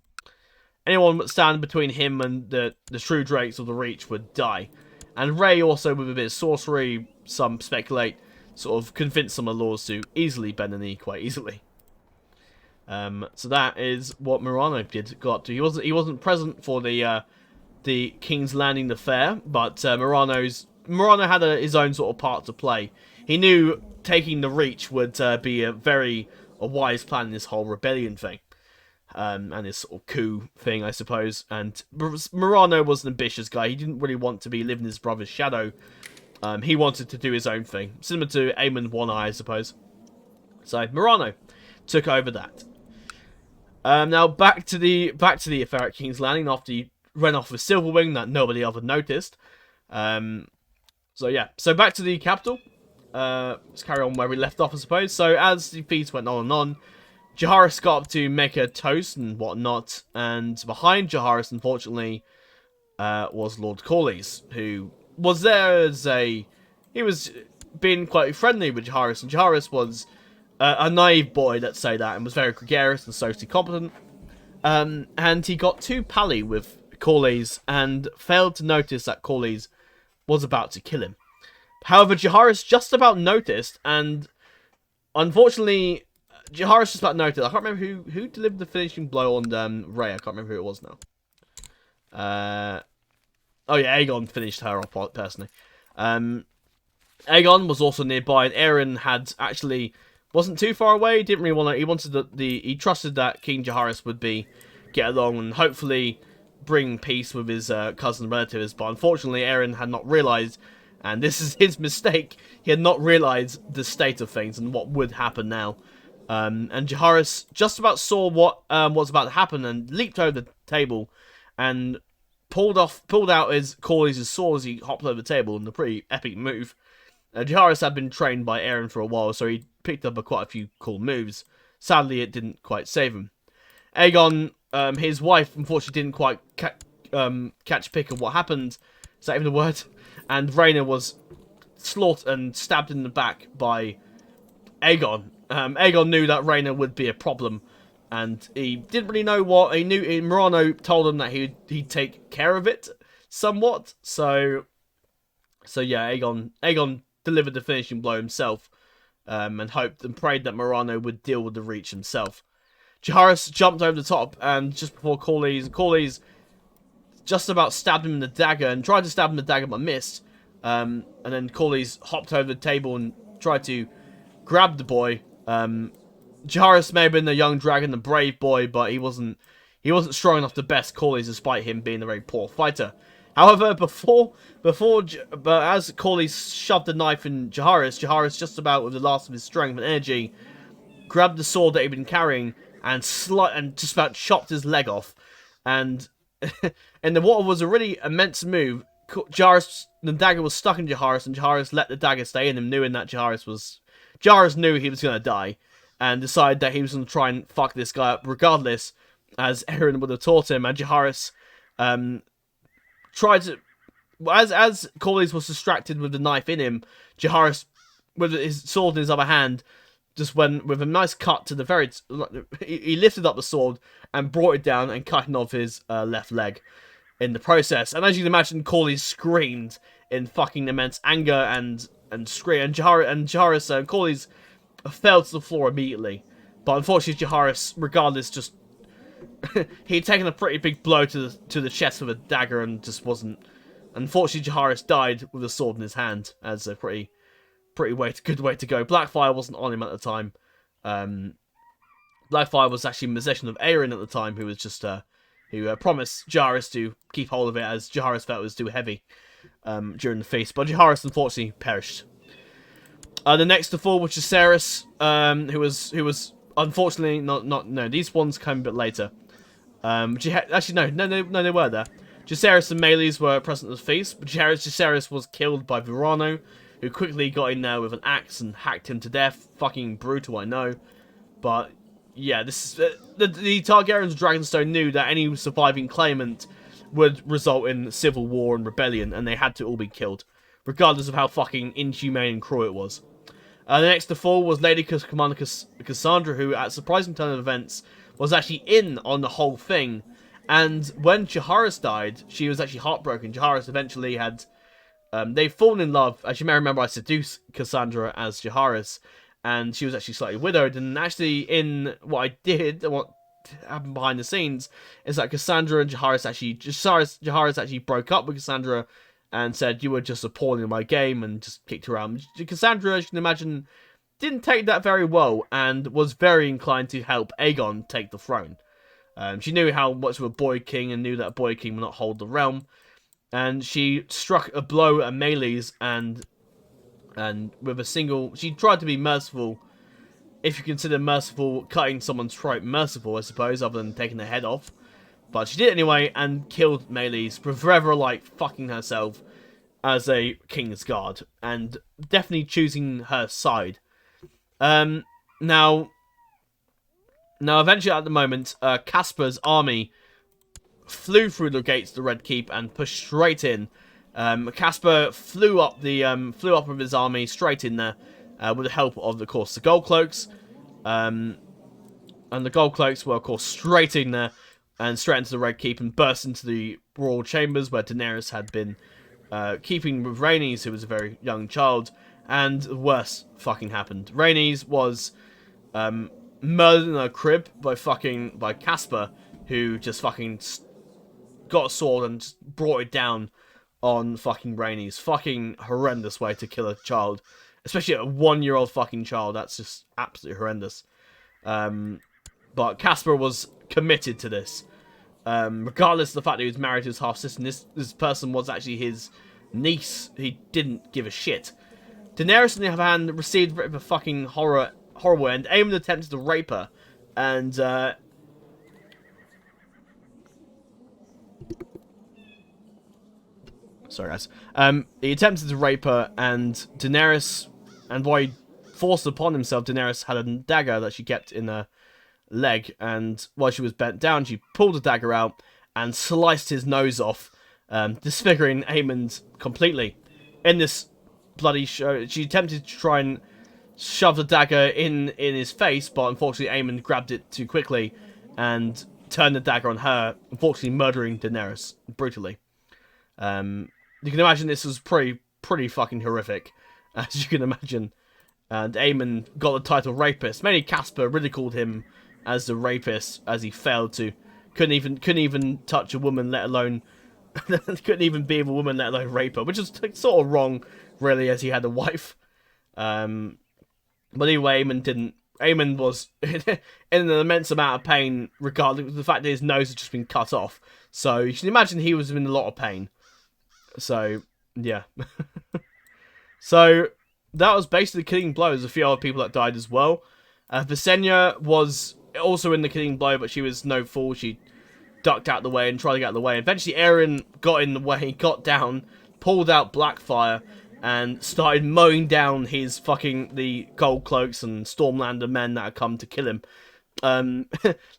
S1: Anyone that stand between him and the true Drakes of the Reach would die. And Ray also, with a bit of sorcery, some speculate, sort of convinced some of the lords to easily bend the knee quite easily. So that is what Morano got to. He wasn't present for the King's Landing, the fair, but Morano had his own sort of part to play. He knew taking the Reach would be a wise plan in this whole rebellion thing. And this sort of coup thing, I suppose. And Morano was an ambitious guy. He didn't really want to be living his brother's shadow. He wanted to do his own thing, similar to Aemon One Eye, I suppose. So Morano took over that. Now back to the affair at King's Landing after he ran off with Silverwing that nobody ever noticed. So back to the capital. let's carry on where we left off, I suppose. So as the feast went on and on, Jaehaerys got up to make a toast and whatnot, and behind Jaehaerys, unfortunately, was Lord Corlys, who was there as he was being quite friendly with Jaehaerys, and Jaehaerys was a naive boy, let's say that, and was very gregarious and socially competent. And he got too pally with Corlys and failed to notice that Corlys was about to kill him. However, Jaehaerys just about noticed, and unfortunately, Jaehaerys just about noticed. I can't remember who delivered the finishing blow on Rhea. I can't remember who it was now. Oh yeah, Aegon finished her off personally. Aegon was also nearby, and Aeron had actually wasn't too far away. Didn't really want to. He wanted he trusted that King Jaehaerys would get along and hopefully bring peace with his cousin and relatives. But unfortunately, Aeron had not realized, and this is his mistake. He had not realized the state of things and what would happen now. And Jaehaerys just about saw what was about to happen and leaped over the table and pulled out his Corlys' sword as he hopped over the table in a pretty epic move. Jaehaerys had been trained by Aeron for a while, so he picked up quite a few cool moves. Sadly, it didn't quite save him. Aegon, his wife, unfortunately didn't quite catch pick of what happened. Is that even the word? And Rhaena was slaughtered and stabbed in the back by Aegon. Aegon knew that Rhaena would be a problem, and he didn't really know what. He knew Morano told him that he'd take care of it somewhat. So yeah, Aegon delivered the finishing blow himself, and hoped and prayed that Morano would deal with the reach himself. Jaehaerys jumped over the top, and just before Corlys just about stabbed him in the dagger, and tried to stab him in the dagger but missed. And then Corlys hopped over the table and tried to grab the boy. Jaehaerys may have been a young dragon, a brave boy, but he wasn't strong enough to best Corlys, despite him being a very poor fighter. However, but as Corlys shoved the knife in Jaehaerys just about with the last of his strength and energy grabbed the sword that he'd been carrying and just about chopped his leg off. And and the water was a really immense move. The dagger was stuck in Jaehaerys, and Jaehaerys let the dagger stay in him, knowing that Jaehaerys knew he was going to die, and decided that he was going to try and fuck this guy up regardless, as Aeron would have taught him. And Jaehaerys tried to, as Corlys was distracted with the knife in him, Jaehaerys, with his sword in his other hand, just went with a nice cut to the very... He lifted up the sword and brought it down and cutting off his left leg in the process. And as you can imagine, Corlys screamed in fucking immense anger and screamed. And Corlys fell to the floor immediately. But unfortunately, Jaehaerys, regardless, just... he'd taken a pretty big blow to the chest with a dagger and just wasn't... Unfortunately, Jaehaerys died with a sword in his hand as a pretty good way to go. Blackfire wasn't on him at the time. Blackfire was actually in possession of Aeron at the time, who was just who promised Jaehaerys to keep hold of it, as Jaehaerys felt it was too heavy during the feast. But Jaehaerys unfortunately perished. The next to fall was Jaehaerys, who was unfortunately no. These ones came a bit later. Actually no, they were there. Jaehaerys and Meleys were present at the feast, but Jaehaerys was killed by Verano, who quickly got in there with an axe and hacked him to death. Fucking brutal, I know. But, yeah, this is, the Targaryens of Dragonstone knew that any surviving claimant would result in civil war and rebellion, and they had to all be killed, regardless of how fucking inhumane and cruel it was. The next to fall was Lady Commander Cassandra, who, at a surprising turn of events, was actually in on the whole thing. And when Jaehaerys died, she was actually heartbroken. Jaehaerys eventually had... they've fallen in love. As you may remember, I seduced Cassandra as Jaehaerys, and she was actually slightly widowed. And actually, in what I did, and what happened behind the scenes, is that Cassandra and Jaehaerys actually broke up with Cassandra and said, "You were just appalling in my game," and just kicked her out. Cassandra, as you can imagine, didn't take that very well, and was very inclined to help Aegon take the throne. She knew how much of a boy king, and knew that a boy king would not hold the realm. And she struck a blow at Meleys, and with a single... She tried to be merciful, if you consider merciful, cutting someone's throat merciful, I suppose, other than taking their head off. But she did it anyway, and killed Meleys, forever, like, fucking herself. as a King's Guard, and definitely choosing her side. Now, eventually at the moment, Casper's army flew through the gates of the Red Keep and pushed straight in. Casper flew up with his army straight in there, with the help of, course, the Gold Cloaks. And the Gold Cloaks were, of course, straight in there and straight into the Red Keep and burst into the royal chambers where Daenerys had been keeping with Rhaenys, who was a very young child. And the worst fucking happened. Rhaenys was murdered in her crib by Casper, who just fucking got a sword and just brought it down on fucking Rhaenys. Fucking horrendous way to kill a child. Especially a 1-year-old fucking child. That's just absolutely horrendous. But Casper was committed to this. Regardless of the fact that he was married to his half-sister, this person was actually his niece. He didn't give a shit. Daenerys, on the other hand, received a bit of a fucking horrible end. Aemon attempted to rape her. And, sorry, guys. He attempted to rape her, and Daenerys, and while he forced upon himself, Daenerys had a dagger that she kept in her leg, and while she was bent down, she pulled the dagger out and sliced his nose off, disfiguring Aemon completely. In this bloody show, she attempted to try and shove the dagger in his face, but unfortunately Aemon grabbed it too quickly and turned the dagger on her, unfortunately murdering Daenerys brutally. You can imagine this was pretty fucking horrific, as you can imagine. And Aemon got the title rapist. Many Casper ridiculed him as the rapist, as he failed to, couldn't even touch a woman, let alone couldn't even be with a woman, let alone rape her, which is sort of wrong, really, as he had a wife. But anyway, Aemon was in an immense amount of pain, regardless of the fact that his nose had just been cut off. So you can imagine he was in a lot of pain. So, yeah. So, that was basically the killing blow. There's a few other people that died as well. Visenya was also in the killing blow, but she was no fool. She ducked out the way and tried to get out of the way. Eventually, Aerion got in the way, got down, pulled out Blackfire, and started mowing down the Gold Cloaks and Stormlander men that had come to kill him. The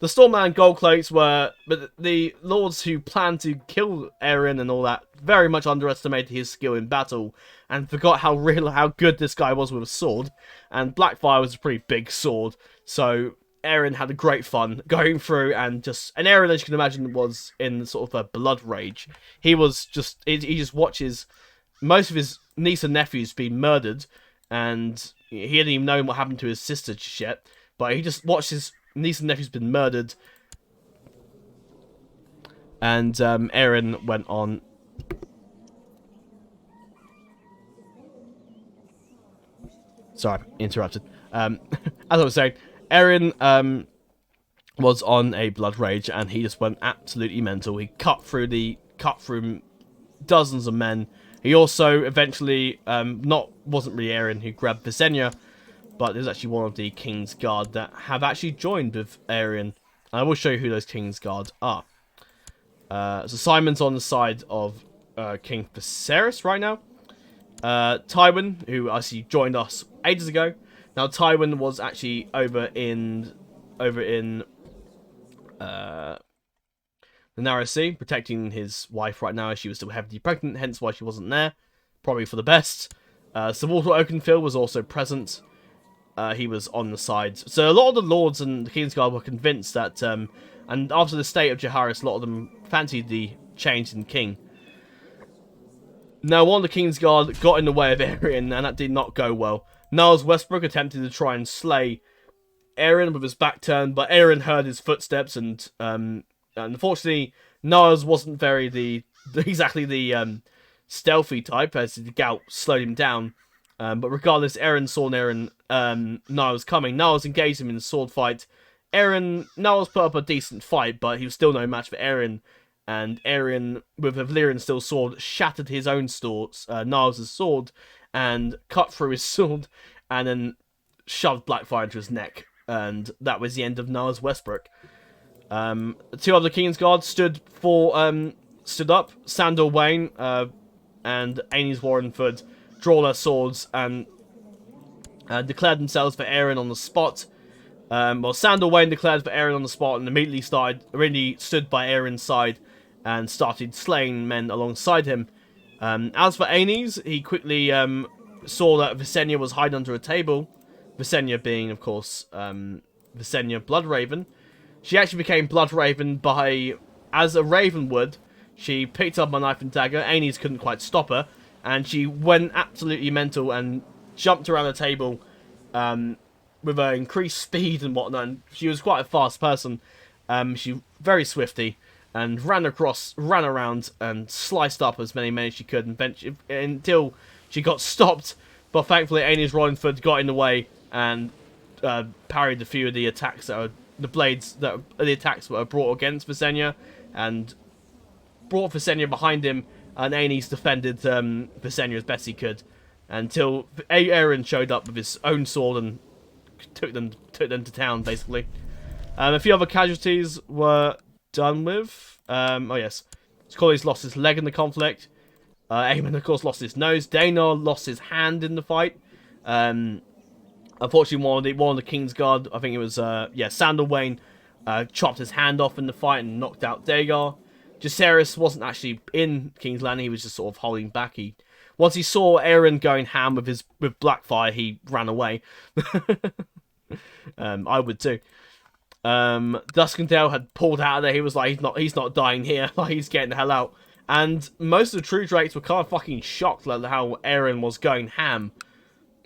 S1: Stormland Gold Cloaks were, but the lords who planned to kill Aerion and all that very much underestimated his skill in battle and forgot how good this guy was with a sword. And Blackfire was a pretty big sword, so Aerion had a great fun going through and Aerion, as you can imagine, was in sort of a blood rage. He just watches most of his niece and nephews being murdered, and he didn't even know what happened to his sister just yet, but he just watched his niece and nephew's been murdered, and Aerion went on. Sorry, interrupted. As I was saying, Aerion was on a blood rage, and he just went absolutely mental. He cut through dozens of men. He also eventually wasn't really Aerion who grabbed Visenya, but there's actually one of the King's Guard that have actually joined with Aerion. I will show you who those King's Guard are. So Simon's on the side of King Viserys right now. Tywin, who actually joined us ages ago. Now Tywin was actually over in the Narrow Sea, protecting his wife right now as she was still heavily pregnant, hence why she wasn't there. Probably for the best. Sir Walter Oakenfield was also present. He was on the side. So a lot of the lords and the Kingsguard were convinced that, and after the state of Jaehaerys, a lot of them fancied the change in king. Now, one of the Kingsguard got in the way of Aerion, and that did not go well. Niles Westbrook attempted to try and slay Aerion with his back turned, but Aerion heard his footsteps, and unfortunately, Niles wasn't exactly the stealthy type, as the gout slowed him down. But regardless, Aerion saw Niles coming. Niles engaged him in a sword fight. Niles put up a decent fight, but he was still no match for Aerion. And Aerion, with a Valyrian steel sword, shattered his own Niles' sword, and cut through his sword, and then shoved Blackfire into his neck. And that was the end of Niles Westbrook. Two other Kingsguard stood up. Sandor Wayne and Aenys Warrenford draw their swords and declared themselves for Aeron on the spot. Well, Sandor Wayne declared for Aeron on the spot and immediately stood by Aeron's side and started slaying men alongside him. As for Aenys, he quickly saw that Visenya was hiding under a table. Visenya being, of course, Visenya Bloodraven. She actually became Bloodraven as a raven would. She picked up a knife and dagger. Aenys couldn't quite stop her, and she went absolutely mental and jumped around the table with her increased speed and whatnot. And she was quite a fast person. She very swifty and ran around and sliced up as many men as she could, until she got stopped. But thankfully, Aenys Rollinford got in the way and parried a few of the attacks the attacks that were brought against Visenya, and brought Visenya behind him, and Aenys defended Visenya as best he could until Aeron showed up with his own sword and took them to town, basically. A few other casualties were done with. Oh yes, Scully's lost his leg in the conflict. Aemon, of course, lost his nose. Daenor lost his hand in the fight. Unfortunately, one of the King's Guard, I think it was Sandor Wayne, chopped his hand off in the fight and knocked out Dagar. Jacaerys wasn't actually in King's Landing; he was just sort of holding back. Once he saw Aeron going ham with Blackfire, he ran away. I would too. Duskendale had pulled out of there. He was like, he's not dying here. Like, he's getting the hell out. And most of the True Drakes were kind of fucking shocked at how Aeron was going ham.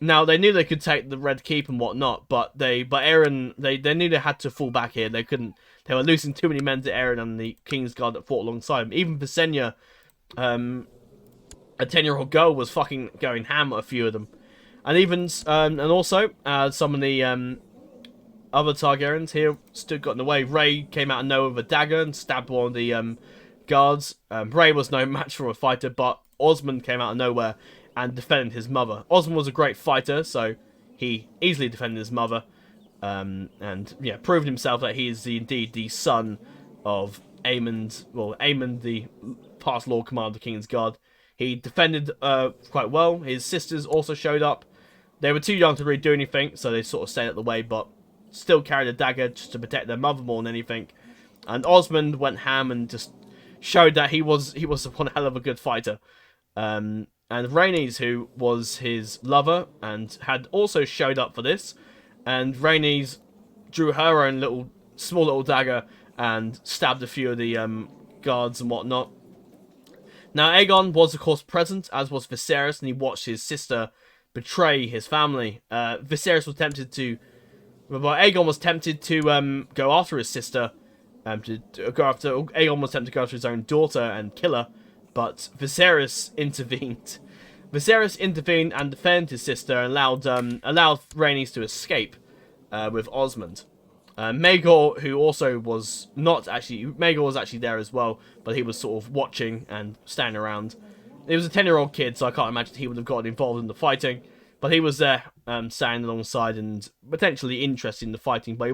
S1: Now, they knew they could take the Red Keep and whatnot, but Aeron, they knew they had to fall back here. They couldn't. They were losing too many men to Aeron and the King's Guard that fought alongside him. Even Visenya, a 10-year-old girl, was fucking going ham at a few of them. And even, and also, some of the other Targaryens here got in the way. Rey came out of nowhere with a dagger and stabbed one of the guards. Rey was no match for a fighter, but Osmond came out of nowhere and defended his mother. Osmond was a great fighter, so he easily defended his mother. And yeah, proved himself that he is indeed the son of Aemon, the past Lord Commander of the King's Guard. He defended quite well. His sisters also showed up. They were too young to really do anything, so they sort of stayed out the way, but still carried a dagger just to protect their mother more than anything. And Osmond went ham and just showed that he was one hell of a good fighter. And Rhaenys, who was his lover, and had also showed up for this. And Rhaenys drew her own small little dagger and stabbed a few of the guards and whatnot. Now, Aegon was, of course, present, as was Viserys, and he watched his sister betray his family. Aegon was tempted to go after his sister, Aegon was tempted to go after his own daughter and kill her, but Viserys intervened. Viserys intervened and defended his sister and allowed Rhaenys to escape with Osmond. Maegor, who also was Maegor was actually there as well, but he was sort of watching and standing around. He was a 10-year-old kid, so I can't imagine he would have gotten involved in the fighting. But he was there, standing alongside and potentially interested in the fighting, but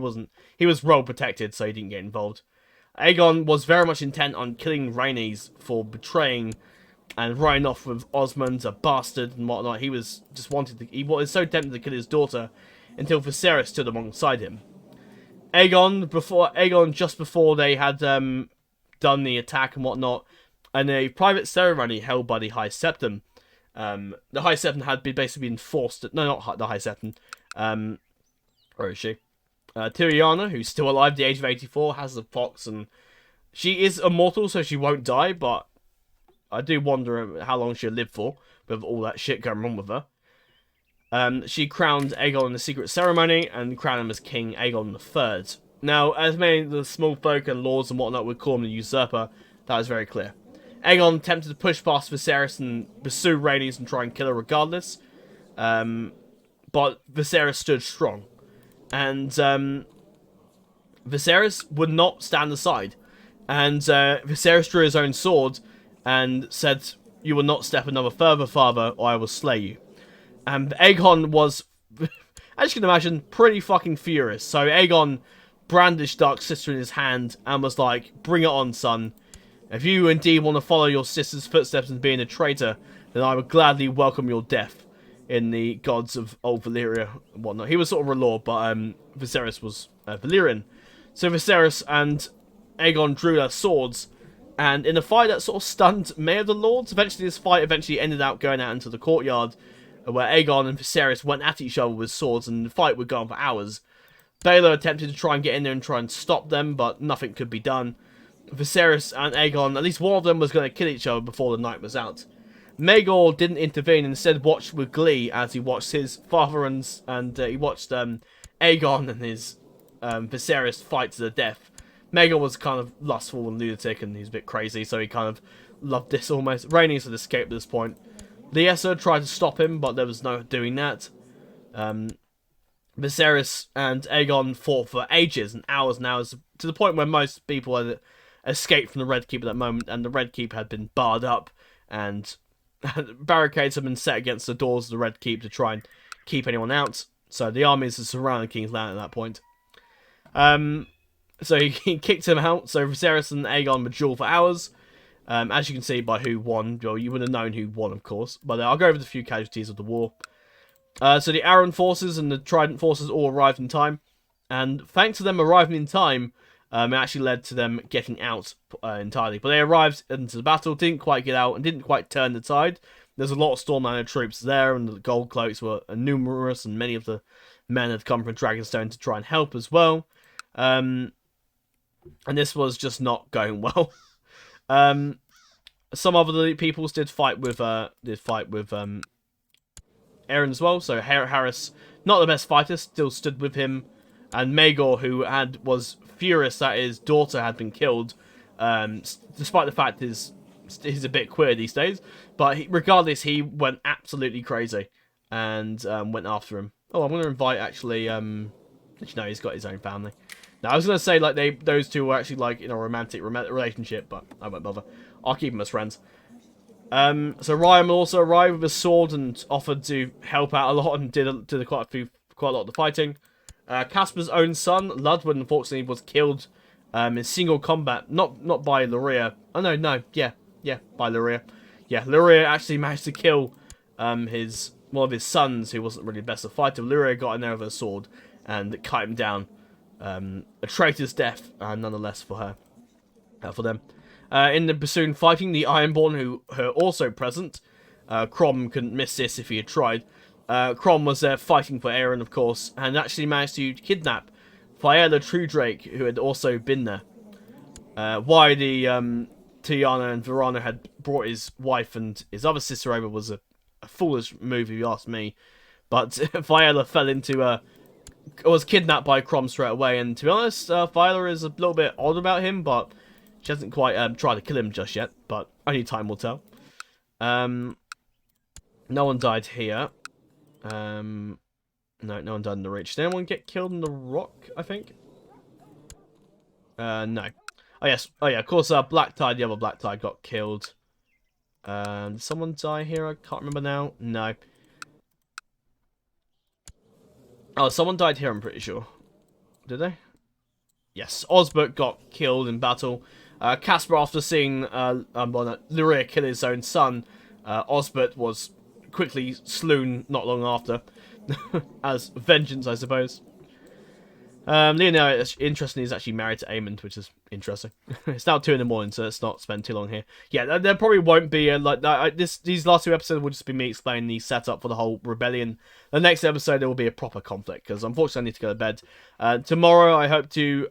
S1: he was well protected, so he didn't get involved. Aegon was very much intent on killing Rhaenys for betraying and running off with Osmond, a bastard and whatnot. He was so tempted to kill his daughter until Viserys stood alongside him. Aegon, just before they had done the attack and whatnot, and a private ceremony held by the High Septon. The High Septon had basically been forced. No, not the High Septon. Where is she? Tyriana, who's still alive at the age of 84, has the pox, and she is immortal, so she won't die. But I do wonder how long she'll live for with all that shit going on with her. She crowned Aegon in the secret ceremony and crowned him as King Aegon III. Now, as many of the small folk and lords and whatnot would call him the usurper, that is very clear. Aegon attempted to push past Viserys and pursue Rhaenys and try and kill her regardless. But Viserys stood strong. And Viserys would not stand aside. And Viserys drew his own sword and said, "You will not step another further, father, or I will slay you." And Aegon was, as you can imagine, pretty fucking furious. So Aegon brandished Dark Sister in his hand and was like, "Bring it on, son. If you indeed want to follow your sister's footsteps and being a traitor, then I would gladly welcome your death in the gods of old Valyria and whatnot. He was sort of a lord, but Viserys was Valyrian. So Viserys and Aegon drew their swords, and in a fight that sort of stunned many of the lords, eventually this fight ended up going out into the courtyard, where Aegon and Viserys went at each other with swords, and the fight would go on for hours. Baelor attempted to try and get in there and try and stop them, but nothing could be done. Viserys and Aegon, at least one of them was going to kill each other before the night was out. Maegor didn't intervene, instead watched with glee as he watched his father and he watched Aegon and his Viserys fight to the death. Maegor was kind of lustful and lunatic, and he's a bit crazy, so he kind of loved this almost. Rhaenys had escaped at this point. Lyessa tried to stop him, but there was no doing that. Viserys and Aegon fought for ages and hours, to the point where most people had escaped from the Red Keep at that moment, and the Red Keep had been barred up, and barricades had been set against the doors of the Red Keep to try and keep anyone out. So the armies had surrounded King's Landing at that point. So he kicked him out. So Viserys and Aegon would duel for hours. As you can see by who won. Well, you would have known who won, of course. But I'll go over the few casualties of the war. So the Arryn forces and the Trident forces all arrived in time. And thanks to them arriving in time, it actually led to them getting out entirely. But they arrived into the battle, didn't quite get out, and didn't quite turn the tide. There's a lot of Stormlander troops there, and the Gold Cloaks were numerous, and many of the men had come from Dragonstone to try and help as well. And this was just not going well. Some other peoples did fight with Aeron as well. So Harris, not the best fighter, still stood with him, and Maegor, who was furious that his daughter had been killed, despite the fact he's a bit queer these days. But regardless, he went absolutely crazy and went after him. Oh, I'm going to invite actually. No, he's got his own family. Now, I was going to say like those two were actually like in a romantic relationship, but I won't bother. I'll keep them as friends. So Ryan also arrived with a sword and offered to help out a lot and did quite a lot of the fighting. Casper's own son, Ludwig, unfortunately, was killed in single combat, not by Lyria. Oh no, by Lyria. Yeah, Lyria actually managed to kill one of his sons, who wasn't really the best of fighter. Lyria got in there with a sword and cut him down. A traitor's death, nonetheless, for them. In the bassoon fighting, the Ironborn, who are also present, Crom couldn't miss this if he had tried. Crom was there fighting for Aeron, of course, and actually managed to kidnap Fiella Truedrake, who had also been there. Why the Tiana and Verana had brought his wife and his other sister over was a foolish move, if you ask me. But Fiella was kidnapped by Crom straight away, and to be honest, Fiella is a little bit odd about him, but she hasn't quite tried to kill him just yet, but only time will tell. No one died here. No one died in the Reach. Did anyone get killed in the Rock, I think? No. Oh, yes. Oh, yeah, of course, Black Tide, the other Black Tide, got killed. Did someone die here? I can't remember now. No. Oh, someone died here, I'm pretty sure. Did they? Yes, Osbert got killed in battle. Caspar, after seeing Lyria kill his own son, Osbert was quickly slain not long after. As vengeance, I suppose. Leonel, interestingly, is actually married to Aemond, which is interesting. It's now 2 in the morning, so let's not spend too long here. Yeah, there probably won't be these last 2 episodes will just be me explaining the setup for the whole rebellion. The next episode there will be a proper conflict, because unfortunately I need to go to bed. Tomorrow I hope to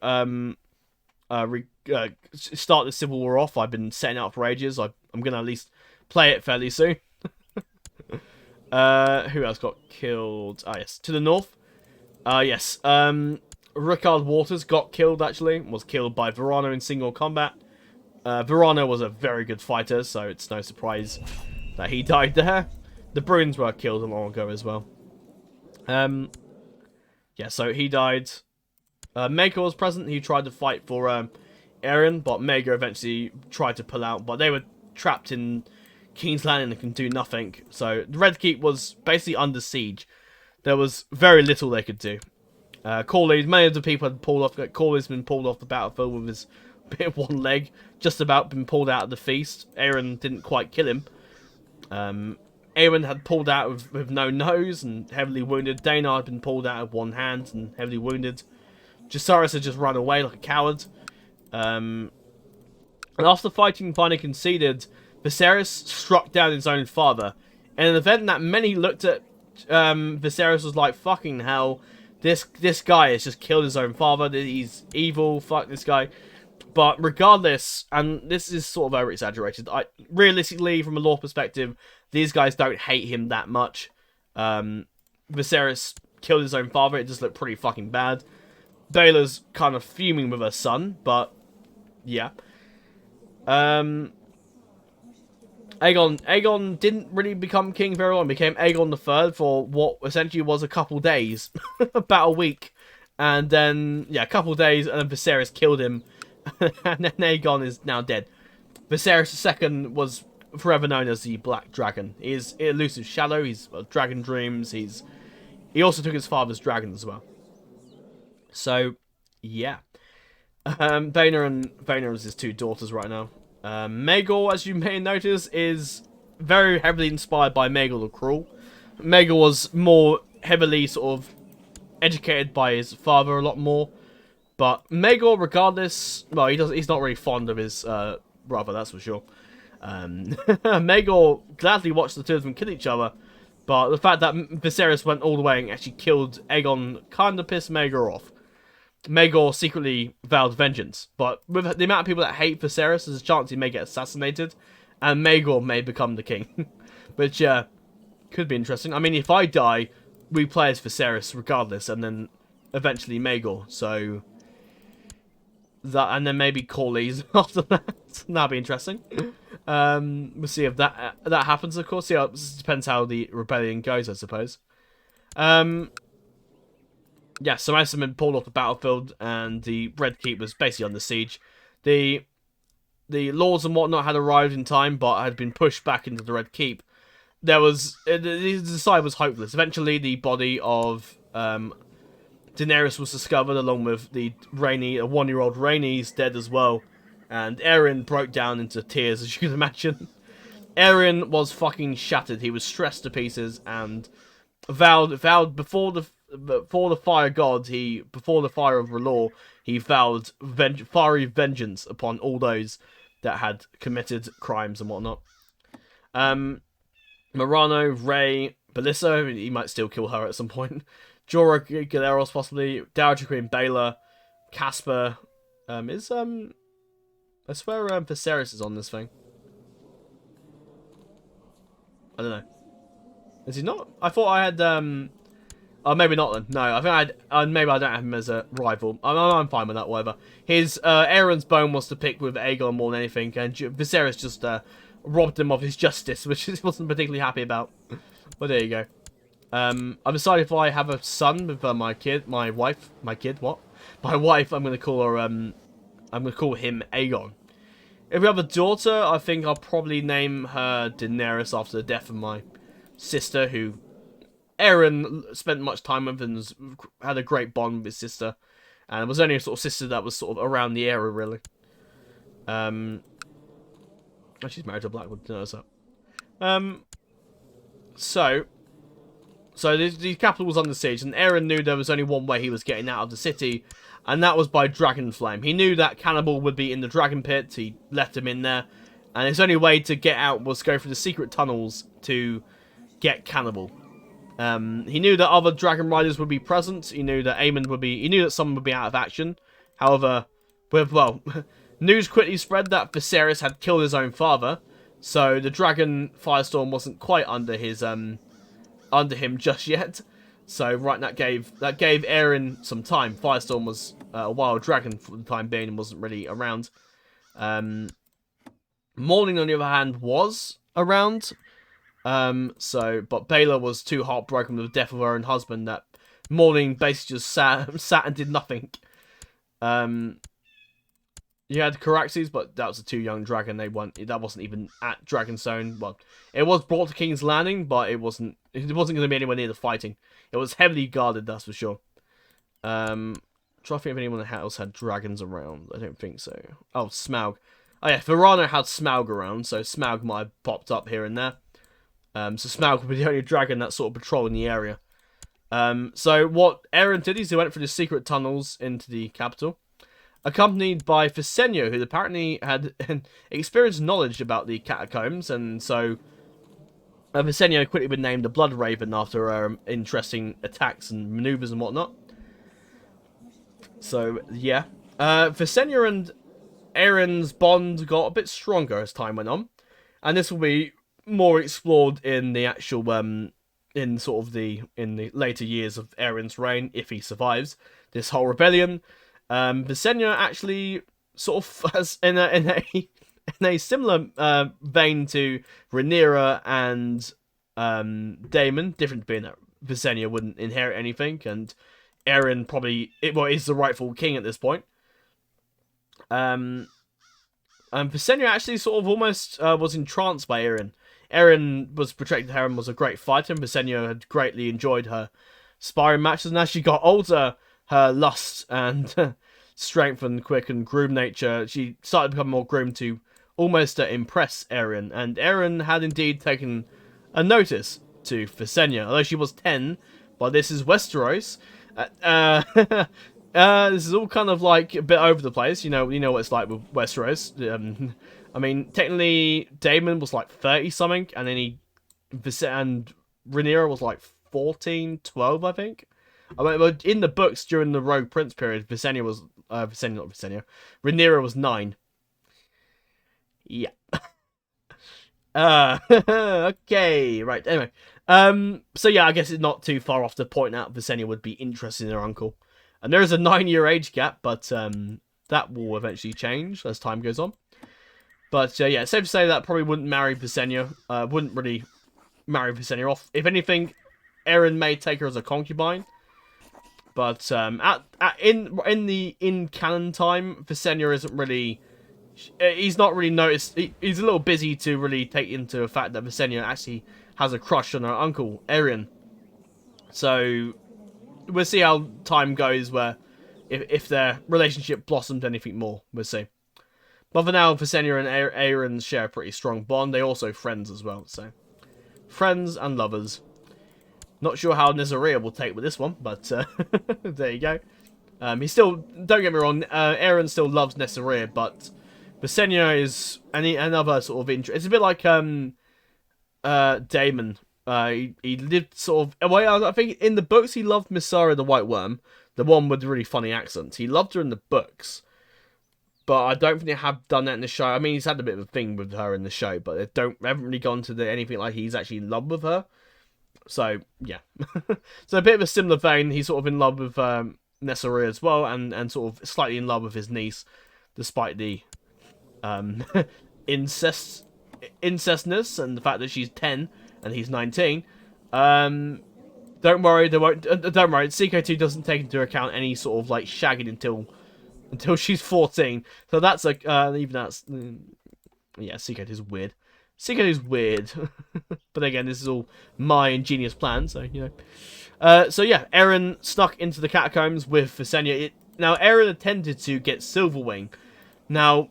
S1: start the Civil War off. I've been setting it up for ages. I'm going to at least play it fairly soon. Who else got killed? Ah, yes, to the north. Yes. Rickard Waters got killed, actually. Was killed by Verano in single combat. Verano was a very good fighter, so it's no surprise that he died there. The Bruins were killed a long ago as well. Yeah, so he died. Maegor was present. He tried to fight for Aeron, but Maegor eventually tried to pull out. But they were trapped in King's Landing and can do nothing. So the Red Keep was basically under siege. There was very little they could do. Corley, many of the people had pulled off. Corley's been pulled off the battlefield with his bit of one leg, just about been pulled out of the feast. Aeron didn't quite kill him. Aeron had pulled out with no nose and heavily wounded. Dana had been pulled out of one hand and heavily wounded. Jacaerys had just run away like a coward. And after fighting finally conceded, Viserys struck down his own father. In an event that many looked at, Viserys was like, fucking hell, this guy has just killed his own father. He's evil, fuck this guy. But regardless, and this is sort of over-exaggerated, realistically, from a lore perspective, these guys don't hate him that much. Viserys killed his own father. It just looked pretty fucking bad. Baela's kind of fuming with her son, but yeah. Aegon didn't really become king very long. He became Aegon III for what essentially was a couple days, about a week, and then yeah, a couple days, and then Viserys killed him. And then Aegon is now dead. Viserys II was forever known as the Black Dragon. He is elusive shallow. He's dragon dreams. He also took his father's dragon as well. So yeah, Vaynor is his two daughters right now. Maegor, as you may notice, is very heavily inspired by Maegor the Cruel. Maegor was more heavily sort of educated by his father a lot more. But Maegor, regardless, well, he's not really fond of his brother, that's for sure. Maegor gladly watched the two of them kill each other, but the fact that Viserys went all the way and actually killed Aegon kind of pissed Maegor off. Maegor secretly vowed vengeance, but with the amount of people that hate Viserys, there's a chance he may get assassinated, and Maegor may become the king. Which, could be interesting. I mean, if I die, we play as Viserys regardless, and then eventually Maegor, so... that, and then maybe Corlys after that. That'd be interesting. We'll see if that happens, of course. Yeah, it depends how the rebellion goes, I suppose. Yeah, so Mace had been pulled off the battlefield, and the Red Keep was basically under siege. The lords and whatnot had arrived in time, but had been pushed back into the Red Keep. There was the side was hopeless. Eventually, the body of Daenerys was discovered, along with the one-year-old Rhaenys dead as well. And Aerion broke down into tears, as you can imagine. Aerion was fucking shattered. He was stressed to pieces and vowed before the fire god, before the fire of R'hllor, he vowed fiery vengeance upon all those that had committed crimes and whatnot. Morano, Rhae, Belissa, he might still kill her at some point. Jorah Galeros, possibly. Dowager Queen Baela, Casper. I swear Viserys is on this thing. I don't know. Is he not? I thought I had, oh, maybe not then. No, I think I had, maybe I don't have him as a rival. I'm fine with that, whatever. His, Aeron's bone was to pick with Aegon more than anything, and Viserys just, robbed him of his justice, which he wasn't particularly happy about. But there you go. I've decided if I have a son with my wife, I'm gonna call her, I'm gonna call him Aegon. If we have a daughter, I think I'll probably name her Daenerys after the death of my sister, who Aeron spent much time with and had a great bond with his sister. And it was only a sort of sister that was sort of around the area, really. Oh, she's married to Blackwood, didn't notice that. So the capital was under siege, and Aeron knew there was only one way he was getting out of the city, and that was by dragon flame. He knew that Cannibal would be in the dragon pit. He left him in there, and his only way to get out was go through the secret tunnels to get Cannibal. He knew that other dragon riders would be present. He knew that Aemond would be. He knew that someone would be out of action. However, news quickly spread that Viserys had killed his own father, so the dragon firestorm wasn't quite under him just yet. So right, that gave Aeron some time. Firestorm was a wild dragon for the time being and wasn't really around. Morning, on the other hand, was around. But Baela was too heartbroken with the death of her own husband that Morning basically just sat and did nothing. You had Caraxes, but that was a too young dragon. That wasn't even at Dragonstone. Well, it was brought to King's Landing, but it wasn't going to be anywhere near the fighting. It was heavily guarded, that's for sure. Trying trying to think if anyone else had dragons around. I don't think so. Oh, Smaug. Oh yeah, Verano had Smaug around, so Smaug might have popped up here and there. So Smaug would be the only dragon that's sort of patrolling the area. So what Aeron did is he went through the secret tunnels into the capital, accompanied by Visenya, who apparently had experienced knowledge about the catacombs, and so Visenya quickly been named the Blood Raven after her interesting attacks and maneuvers and whatnot. So yeah, Visenya and Aeron's bond got a bit stronger as time went on, and this will be more explored in the actual in the later years of Aeron's reign, if he survives this whole rebellion. Visenya actually sort of has in a similar vein to Rhaenyra and Daemon, different being that Visenya wouldn't inherit anything, and Aeron probably is the rightful king at this point. And Visenya actually sort of almost was entranced by Aeron. Aeron was portrayed to her and was a great fighter, and Visenya had greatly enjoyed her sparring matches, and as she got older, her lust and strength and quick and groom nature, she started becoming more groomed to almost impress Aeron, and Aeron had indeed taken a notice to Visenya, although she was 10, but this is Westeros. This is all kind of like a bit over the place, you know what it's like with Westeros. I mean, technically, Daemon was like 30-something, and then and Rhaenyra was like 14, 12, I think. I mean, in the books during the Rogue Prince period, Rhaenyra was 9. Yeah. Okay, right, anyway. So yeah, I guess it's not too far off to point out Visenya would be interested in her uncle. And there is a 9-year age gap, but that will eventually change as time goes on. But yeah, it's safe to say that probably wouldn't marry Visenya. Wouldn't really marry Visenya off. If anything, Aeron may take her as a concubine. But in canon time, Visenya isn't really. He's not really noticed. He's a little busy to really take into the fact that Visenya actually has a crush on her uncle Aeron. So we'll see how time goes. Where if their relationship blossomed anything more, we'll see. But for now, Visenya and Aeron share a pretty strong bond. They're also friends as well, so friends and lovers. Not sure how Nezarea will take with this one, but there you go. He still, don't get me wrong, Aeron still loves Nezarea, but Visenya is another sort of interest. It's a bit like Daemon. He lived sort of. Well, I think in the books he loved Mysara the White Worm, the one with the really funny accent. He loved her in the books. But I don't think they have done that in the show. I mean, he's had a bit of a thing with her in the show, but they haven't really gone to anything like he's actually in love with her. So, yeah. So a bit of a similar vein. He's sort of in love with Nezarea as well, and sort of slightly in love with his niece, despite the incestness and the fact that she's 10 and he's 19. Don't worry, don't worry. CK2 doesn't take into account any sort of like shagging until she's 14. So that's like, even that's, yeah, CK2 is weird. CK2 is weird. But again, this is all my ingenious plan, so, you know. So yeah, Aeron snuck into the catacombs with Visenya. Now, Aeron attempted to get Silverwing. Now,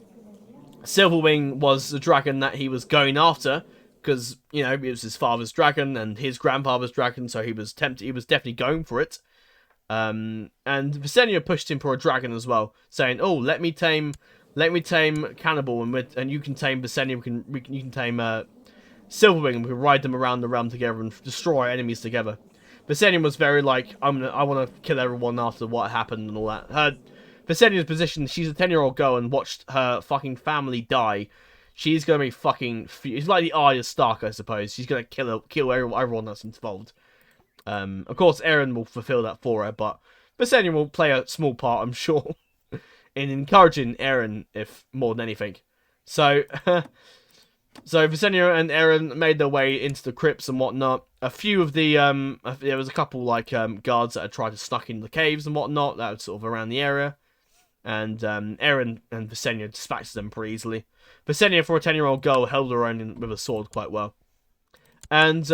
S1: Silverwing was the dragon that he was going after, because, you know, it was his father's dragon and his grandfather's dragon, so he was definitely going for it. And Visenya pushed him for a dragon as well, saying, "Oh, let me tame Cannibal, and you can tame Visenya. You can tame Silverwing, and we can ride them around the realm together and destroy enemies together." Visenya was very like, I want to kill everyone after what happened and all that. Visenya's position, she's a 10-year-old girl and watched her fucking family die. She's gonna be fucking. It's like the Arya Stark, I suppose. She's gonna kill everyone that's involved. Of course, Aeron will fulfill that for her, but Visenya will play a small part, I'm sure, in encouraging Aeron, if more than anything. So, so Visenya and Aeron made their way into the crypts and whatnot. A few of the there was a couple like guards that had tried to snuck into the caves and whatnot. That was sort of around the area, and Aeron and Visenya dispatched them pretty easily. Visenya, for a 10-year-old girl, held her own with a sword quite well, and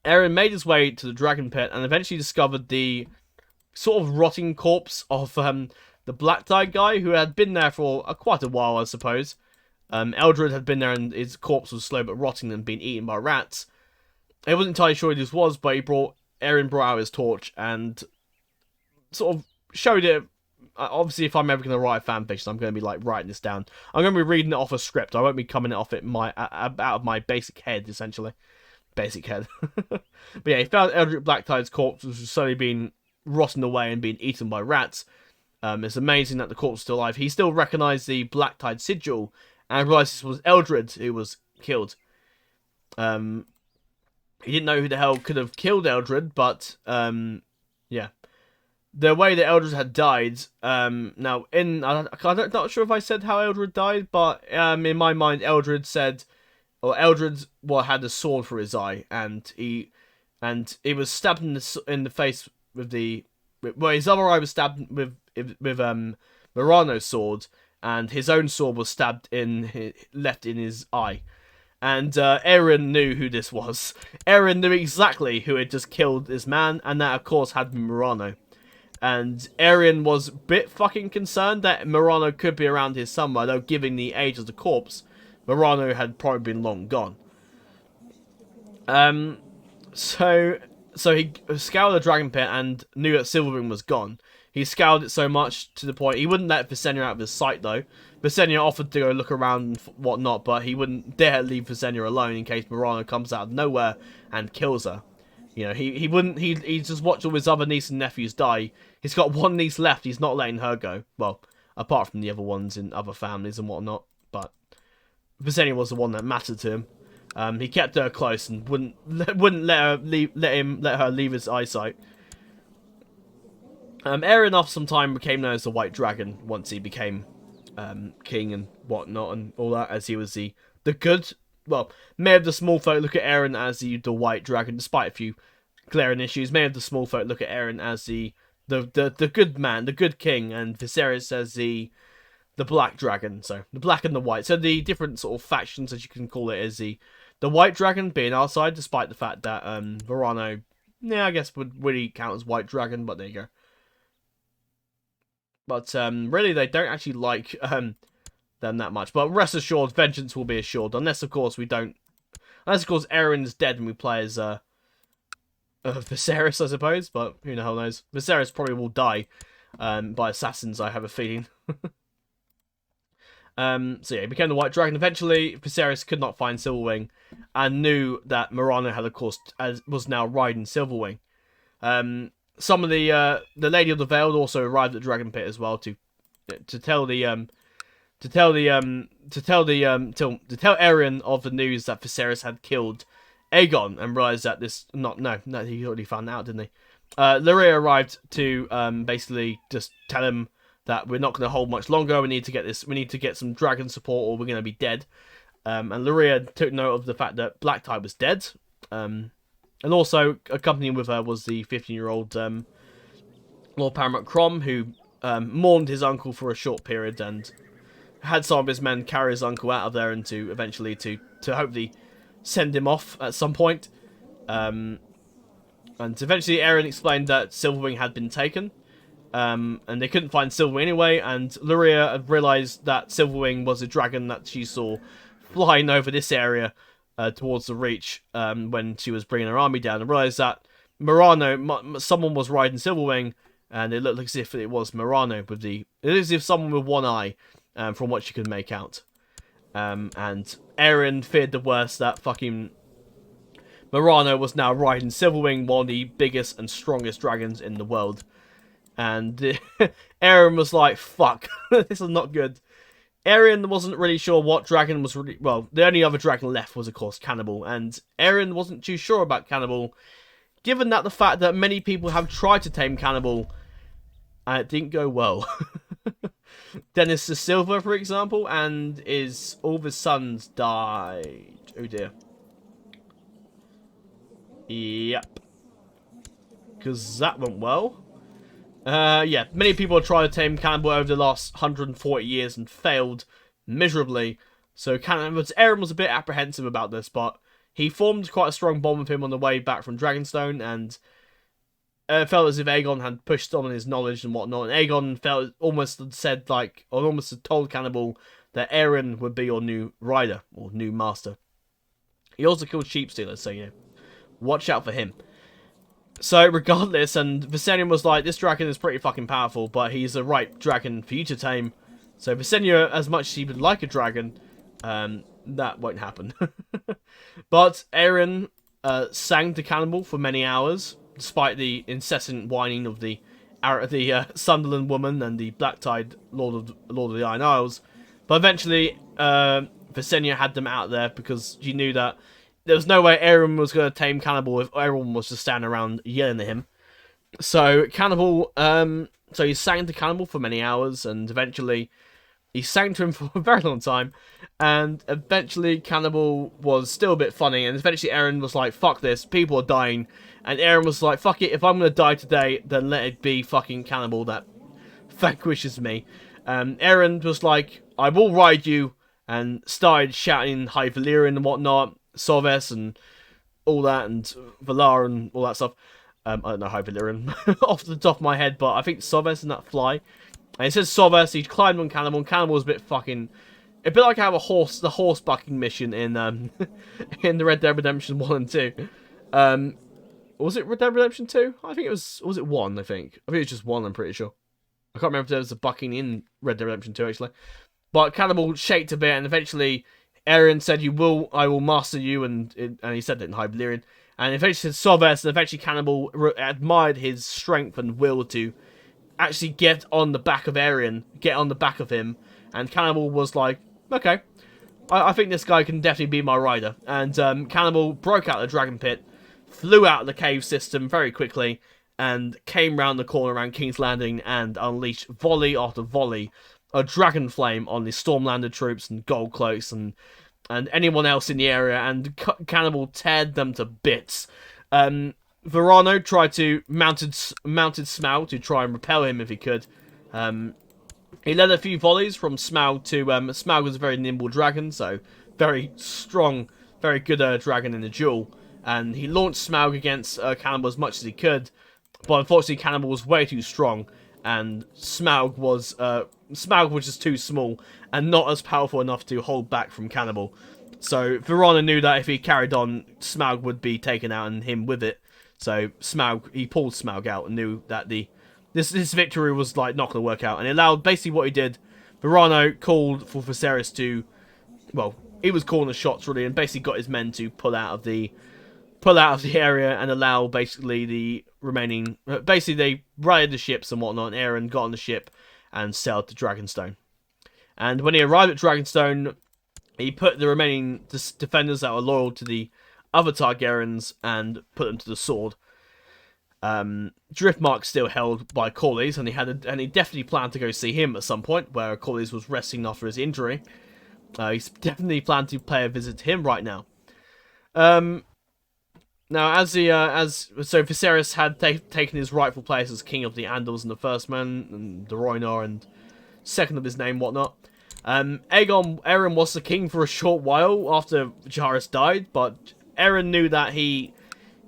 S1: Aeron made his way to the dragon pit and eventually discovered the sort of rotting corpse of the black-dyed guy who had been there for quite a while, I suppose. Eldred had been there and his corpse was slow but rotting and being eaten by rats. I wasn't entirely sure who this was, but Aaron brought out his torch and sort of showed it. Obviously, if I'm ever going to write a fanfiction, I'm going to be like writing this down. I'm going to be reading it off a script. I won't be coming it off out of my basic head, essentially. Basic head. But yeah, he found Eldrick Blacktide's corpse, which was slowly being rotting away and being eaten by rats. It's amazing that the corpse was still alive. He still recognised the Blacktide sigil and realised this was Eldred who was killed. He didn't know who the hell could have killed Eldred, but yeah. The way that Eldred had died, I'm not sure if I said how Eldred died, but in my mind, Eldred had a sword for his eye, and he was stabbed in the face with his other eye was stabbed with Morano's sword, and his own sword was left in his eye. And Aaron knew who this was. Aaron knew exactly who had just killed this man, and that of course had been Morano. And Arion was a bit fucking concerned that Morano could be around here somewhere, though given the age of the corpse, Morano had probably been long gone. So he scoured the dragon pit and knew that Silverwing was gone. He scoured it so much to the point he wouldn't let Visenya out of his sight though. Visenya offered to go look around and whatnot, but he wouldn't dare leave Visenya alone in case Morano comes out of nowhere and kills her. You know, he wouldn't. He just watched all his other nieces and nephews die. He's got one niece left. He's not letting her go. Well, apart from the other ones in other families and whatnot. But Visenya was the one that mattered to him. He kept her close and wouldn't let her leave his eyesight. Aeron after some time became known as the White Dragon once he became king and whatnot and all that, as he was the good. Well, many of the small folk look at Aaron as the White Dragon, despite a few glaring issues. Many of the small folk look at Aaron as the good man, the good king, and Viserys as the Black Dragon. So the black and the white. So the different sort of factions, as you can call it, is the White Dragon being our side, despite the fact that Verano, I guess would really count as White Dragon, but there you go. But really, they don't actually like them that much. But rest assured, vengeance will be assured. Unless, of course, Aaron's dead and we play as Viserys, I suppose. But who the hell knows? Viserys probably will die by assassins, I have a feeling. So yeah, he became the White Dragon. Eventually, Viserys could not find Silverwing and knew that Morano had, of course, was now riding Silverwing. Some of the Lady of the Vale also arrived at Dragon Pit as well to tell Aerion of the news that Viserys had killed Aegon and realised that he already found out, didn't he? Lyria arrived to basically just tell him that we're not going to hold much longer. We need to get some dragon support, or we're going to be dead. And Lyria took note of the fact that Blacktide was dead. And also accompanying with her was the 15-year-old Lord Paramount Crom, who mourned his uncle for a short period and had some of his men carry his uncle out of there and to eventually to hopefully send him off at some point. And eventually Aaron explained that Silverwing had been taken. And they couldn't find Silverwing anyway, and Lyria realised that Silverwing was a dragon that she saw flying over this area towards the Reach when she was bringing her army down, and realised that someone was riding Silverwing, and it looked as if it was Morano it is as if someone with one eye, from what she could make out. And Aaron feared the worst, that fucking Morano was now riding Silverwing, one of the biggest and strongest dragons in the world. And Aaron was like, fuck, this is not good. Aaron wasn't really sure what dragon was really... Well, the only other dragon left was, of course, Cannibal. And Aaron wasn't too sure about Cannibal, given that the fact that many people have tried to tame Cannibal, and it didn't go well. Dennis the Silver, for example, and all of his sons died. Oh, dear. Yep. Because that went well. Yeah, many people have tried to tame Cannibal over the last 140 years and failed miserably. So Aaron was a bit apprehensive about this, but he formed quite a strong bond with him on the way back from Dragonstone, and felt as if Aegon had pushed on his knowledge and whatnot, and Aegon felt almost said like, or almost had told Cannibal that Aeron would be your new rider or new master. He also killed sheep stealers, so watch out for him. So regardless, and Visenya was like, this dragon is pretty fucking powerful, but he's the right dragon for you to tame. So Visenya, as much as he would like a dragon, that won't happen. But Aeron sang to Cannibal for many hours, despite the incessant whining of the Sunderland woman and the black-tide Lord of the Iron Isles. But eventually, Visenya had them out there because she knew that there was no way Aeron was going to tame Cannibal if everyone was just standing around yelling at him. So Cannibal, so he sang to Cannibal for many hours, and eventually he sang to him for a very long time, and eventually Cannibal was still a bit funny, and eventually Aeron was like, fuck this, people are dying, and Aeron was like, fuck it, if I'm going to die today, then let it be fucking Cannibal that vanquishes me. Aeron was like, I will ride you, and started shouting High Valyrian and whatnot, Soves and all that, and Valar and all that stuff. I don't know High Valyrian off the top of my head, but I think Soves and that fly. And it says Soves, he climbed on Cannibal, and Cannibal was a bit fucking... A bit like how the horse bucking mission in in the Red Dead Redemption 1 and 2. Was it Red Dead Redemption 2? I think it was it 1, I think. I think it was just 1, I'm pretty sure. I can't remember if there was a bucking in Red Dead Redemption 2, actually. But Cannibal shaked a bit, and eventually Aeron said, I will master you, and he said that in High Valyrian. And eventually said Soves, and eventually Cannibal admired his strength and will to actually get on the back of Aeron, get on the back of him. And Cannibal was like, okay, I think this guy can definitely be my rider. And Cannibal broke out the dragon pit, flew out of the cave system very quickly, and came round the corner around King's Landing and unleashed volley after volley of dragon flame on the Stormlander troops and Gold Cloaks and anyone else in the area, and Cannibal teared them to bits. Verano tried to mounted Smaug to try and repel him if he could. He led a few volleys from Smaug to... Smaug was a very nimble dragon, so very strong, very good dragon in the duel. And he launched Smaug against Cannibal as much as he could, but unfortunately Cannibal was way too strong, and Smaug was just too small and not as powerful enough to hold back from Cannibal. So Verona knew that if he carried on, Smaug would be taken out and him with it. So he pulled Smaug out and knew that this victory was like not going to work out, and it allowed basically what he did. Verano called for Viserys to, well, he was calling the shots really, and basically got his men to pull out of the area and allow basically the remaining. Basically, they rallied the ships and whatnot. And Aeron got on the ship and sailed to Dragonstone. And when he arrived at Dragonstone, he put the remaining defenders that were loyal to the other Targaryens and put them to the sword. Driftmark still held by Corlys, and he definitely planned to go see him at some point, where Corlys was resting after his injury. He's definitely planned to pay a visit to him right now. Now, so Viserys had taken his rightful place as king of the Andals and the First Men, and the Rhoynar, and second of his name, whatnot. Aeron was the king for a short while after Jaehaerys died, but Aeron knew that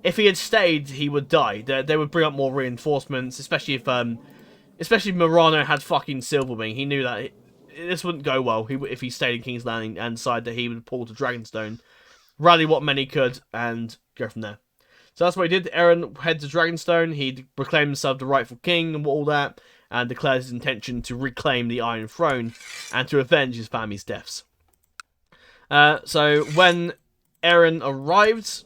S1: if he had stayed, he would die. They would bring up more reinforcements, especially if Morano had fucking Silverwing. He knew that this wouldn't go well if he stayed in King's Landing and decided that he would pull to Dragonstone, rally what men he could, and go from there. So that's what he did. Aeron headed to Dragonstone. He proclaimed himself the rightful king and all that, and declared his intention to reclaim the Iron Throne and to avenge his family's deaths. So when Aeron arrived,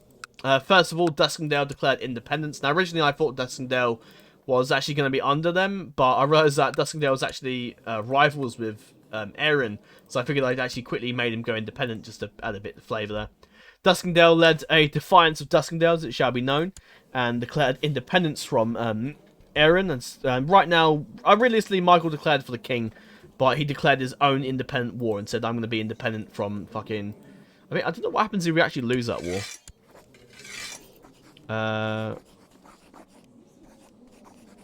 S1: first of all, Duskendale declared independence. Now, originally I thought Duskendale was actually going to be under them, but I realised that Duskendale was actually rivals with Aeron, so I figured I'd actually quickly made him go independent just to add a bit of flavour there. Duskendale led a defiance of Duskendales, it shall be known, and declared independence from Aeron. And right now, realistically, Michael declared for the king, but he declared his own independent war and said, I'm going to be independent from fucking... I mean, I don't know what happens if we actually lose that war.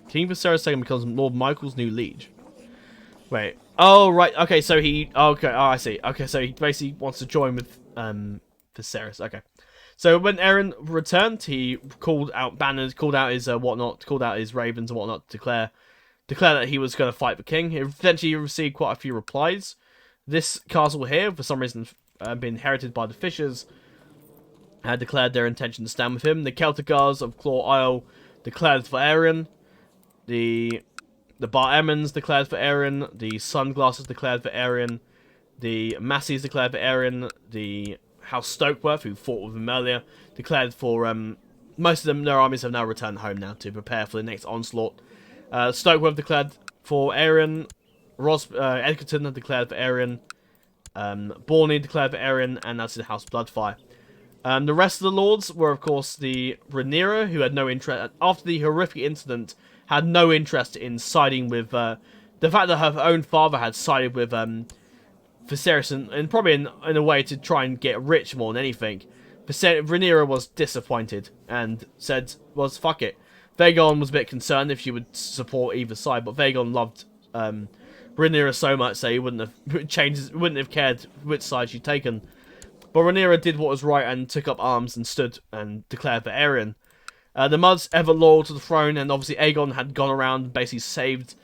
S1: King Viserys II becomes Lord Michael's new liege. Wait. Oh, right. Okay, so he... Okay, oh, I see. Okay, so he basically wants to join with Viserys. Okay. So when Aeron returned, he called out banners, called out his whatnot, called out his ravens and whatnot to declare that he was going to fight the king. He eventually received quite a few replies. This castle here, for some reason, been inherited by the Fishers, had declared their intention to stand with him. The Celticars of Claw Isle declared for Aeron. The Bar Emmons declared for Aeron. The Sunglasses declared for Aeron. The Massies declared for Aeron. The House Stokeworth, who fought with him earlier, declared for... most of them, their armies have now returned home now to prepare for the next onslaught. Stokeworth declared for Aeron. Edgerton had declared for Aeron. Borney declared for Aeron, and that's the House Bloodfire. The rest of the lords were, of course, the Rhaenyra, who had no interest... After the horrific incident, had no interest in siding with... the fact that her own father had sided with Viserys, and probably in a way to try and get rich more than anything. Rhaenyra was disappointed and said, well, fuck it. Vaegon was a bit concerned if she would support either side, but Vaegon loved Rhaenyra so much that he wouldn't have cared which side she'd taken. But Rhaenyra did what was right and took up arms and stood and declared for Aeron. The Mudds, ever loyal to the throne, and obviously Aegon had gone around and basically saved...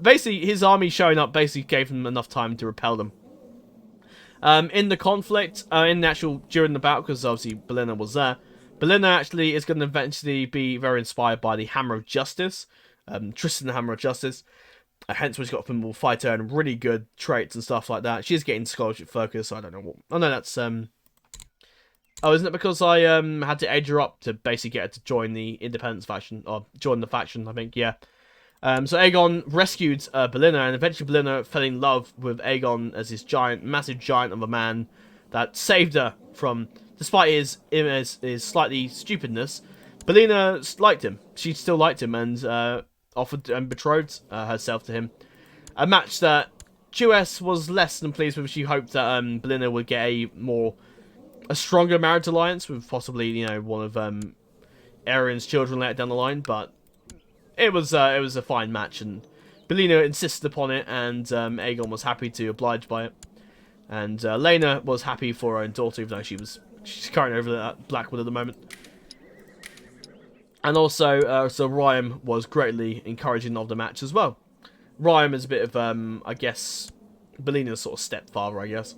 S1: basically, his army showing up basically gave them enough time to repel them. In the conflict, during the battle, because obviously Belina was there, Belina actually is going to eventually be very inspired by the Hammer of Justice, Tristan the Hammer of Justice, hence why she's got a formidable fighter and really good traits and stuff like that. She's getting scholarship focus, I don't know what... Oh no, that's... Oh, isn't it because I had to age her up to basically get her to join the Independence faction, or join the faction, I think, yeah. So Aegon rescued Belina, and eventually Belina fell in love with Aegon as this massive giant of a man that saved her from, despite his slightly stupidness, Belina liked him. She still liked him and offered and betrothed herself to him. A match that Jewess was less than pleased with. She hoped that Belina would get a stronger marriage alliance with possibly, one of Aeryn's children later down the line, but it was a fine match, and Belina insisted upon it, and Aegon was happy to oblige by it, and Laena was happy for her own daughter, even though she's currently over at Blackwood at the moment. And also, so Ryan was greatly encouraging of the match as well. Ryan is a bit of, I guess, Belina's sort of stepfather, I guess.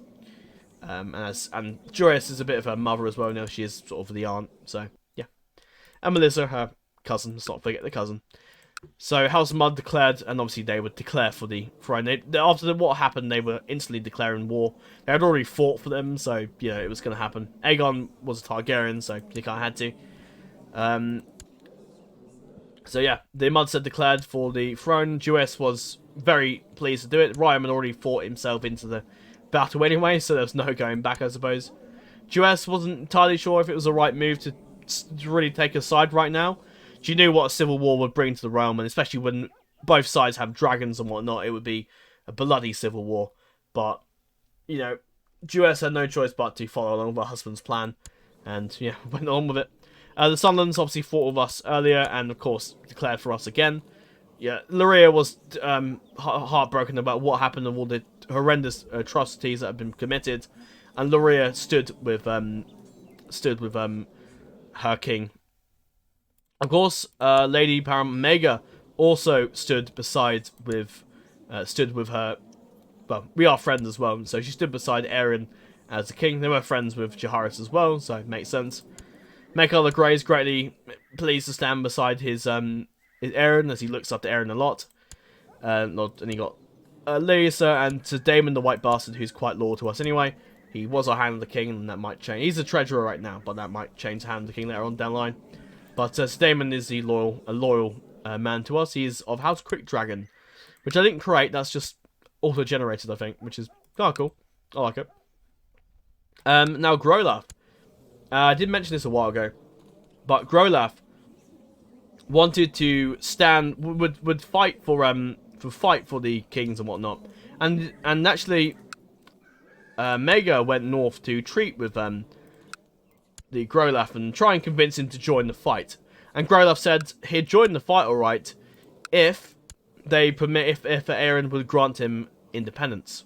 S1: And Joyce is a bit of her mother as well. Now she is sort of the aunt, so yeah. And Melissa, her cousin. Let's not forget the cousin. So House Mud declared, and obviously they would declare for the throne. After what happened, they were instantly declaring war. They had already fought for them, so it was going to happen. Aegon was a Targaryen, so he kind of had to. So yeah, the Muds had declared for the throne. Jewess was very pleased to do it. Ryan had already fought himself into the battle anyway, so there was no going back, I suppose. Jewess wasn't entirely sure if it was the right move to really take a side right now. She knew what a civil war would bring to the realm, and especially when both sides have dragons and whatnot, it would be a bloody civil war. But, Jewess had no choice but to follow along with her husband's plan, and went on with it. The Sunlands obviously fought with us earlier, and of course declared for us again. Yeah, Lyria was heartbroken about what happened and all the horrendous atrocities that have been committed, and Lyria stood with her king. Of course, Lady Paramount Mega also stood with her. Well, we are friends as well, so she stood beside Aeron as the king. They were friends with Jaehaerys as well, so it makes sense. Maekar the Grey is greatly pleased to stand beside his Aeron, as he looks up to Aeron a lot. And he got Lysa and to Daemon the White Bastard, who's quite loyal to us anyway. He was our Hand of the King, and that might change. He's a treasurer right now, but that might change to Hand of the King later on down the line. But Daemon is a loyal man to us. He is of House Quick Dragon, which I didn't create. That's just auto-generated, I think, which is kind of cool. I like it. Now Grolaf. I did mention this a while ago, but Grolaf wanted to stand, would fight for the kings and whatnot, and actually, Mega went north to treat with the Grolaf and try and convince him to join the fight. And Grolaf said he'd join the fight, alright, if Aeron would grant him independence.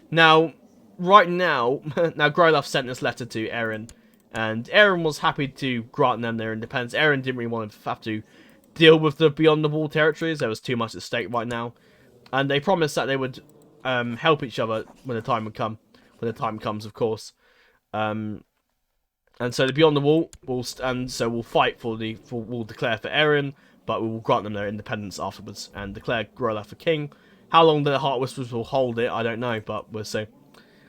S1: Now, right now, Grolaf sent this letter to Aeron, And Aeron was happy to grant them their independence. Aeron didn't really want to have to deal with the Beyond the Wall territories. There was too much at stake right now. And they promised that they would help each other when the time would come. When the time comes, of course. And so the Beyond the Wall will we'll fight we'll declare for Aeron, but we will grant them their independence afterwards and declare Growlithe for king. How long the Heart Whisperers will hold it, I don't know, but we'll see.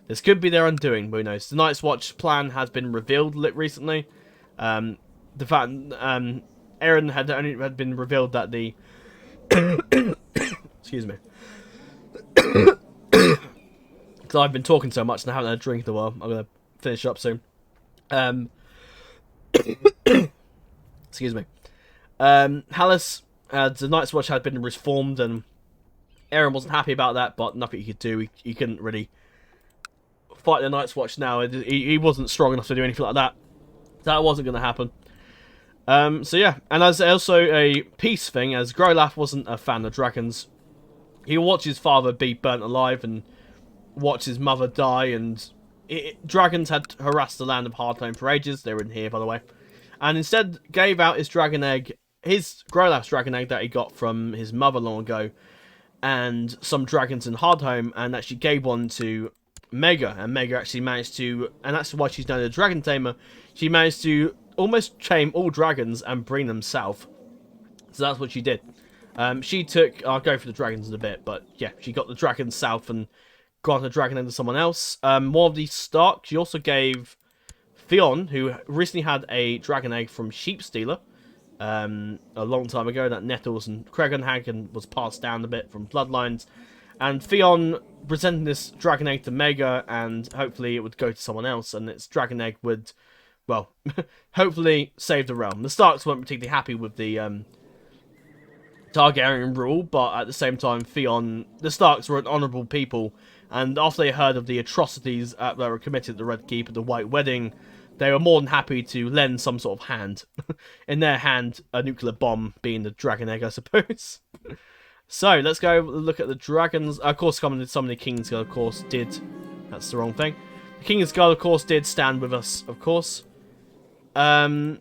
S1: This could be their undoing, who knows. The Night's Watch plan has been revealed recently. The fact Aeron had been revealed that the excuse me, because I've been talking so much and I haven't had a drink in a while. I'm gonna finish up soon. Excuse me. Hallis, the Night's Watch had been reformed, and Aeron wasn't happy about that, but nothing he could do. He couldn't really fight the Night's Watch now. He wasn't strong enough to do anything like that. That wasn't going to happen. So yeah, and as also a peace thing, as Growlithe wasn't a fan of dragons, he watched his father be burnt alive and watched his mother die, and dragons had harassed the land of Hardhome for ages. They were in here, by the way. And instead gave out his dragon egg, his Growlithe's dragon egg that he got from his mother long ago, and some dragons in Hardhome, and actually gave one to Mega. And Mega actually managed to, and that's why she's known as a dragon tamer, she managed to almost tame all dragons and bring them south. So that's what she did. She took, I'll go for the dragons in a bit, but yeah, she got the dragons south and granted the dragon egg to someone else. More of these Stark, she also gave Theon, who recently had a dragon egg from Sheep Stealer a long time ago, that Nettles and Cregan had and was passed down a bit from bloodlines. And Theon presented this dragon egg to Mega, and hopefully it would go to someone else, and its dragon egg would, well, hopefully save the realm. The Starks weren't particularly happy with the Targaryen rule, but at the same time, the Starks were an honourable people, and after they heard of the atrocities that were committed at the Red Keep at the White Wedding, they were more than happy to lend some sort of hand. In their hand, a nuclear bomb being the dragon egg, I suppose. So, let's go look at the dragons. Of course, some of the King's Guard, of course, did. That's the wrong thing. The King's Guard, of course, did stand with us, of course. So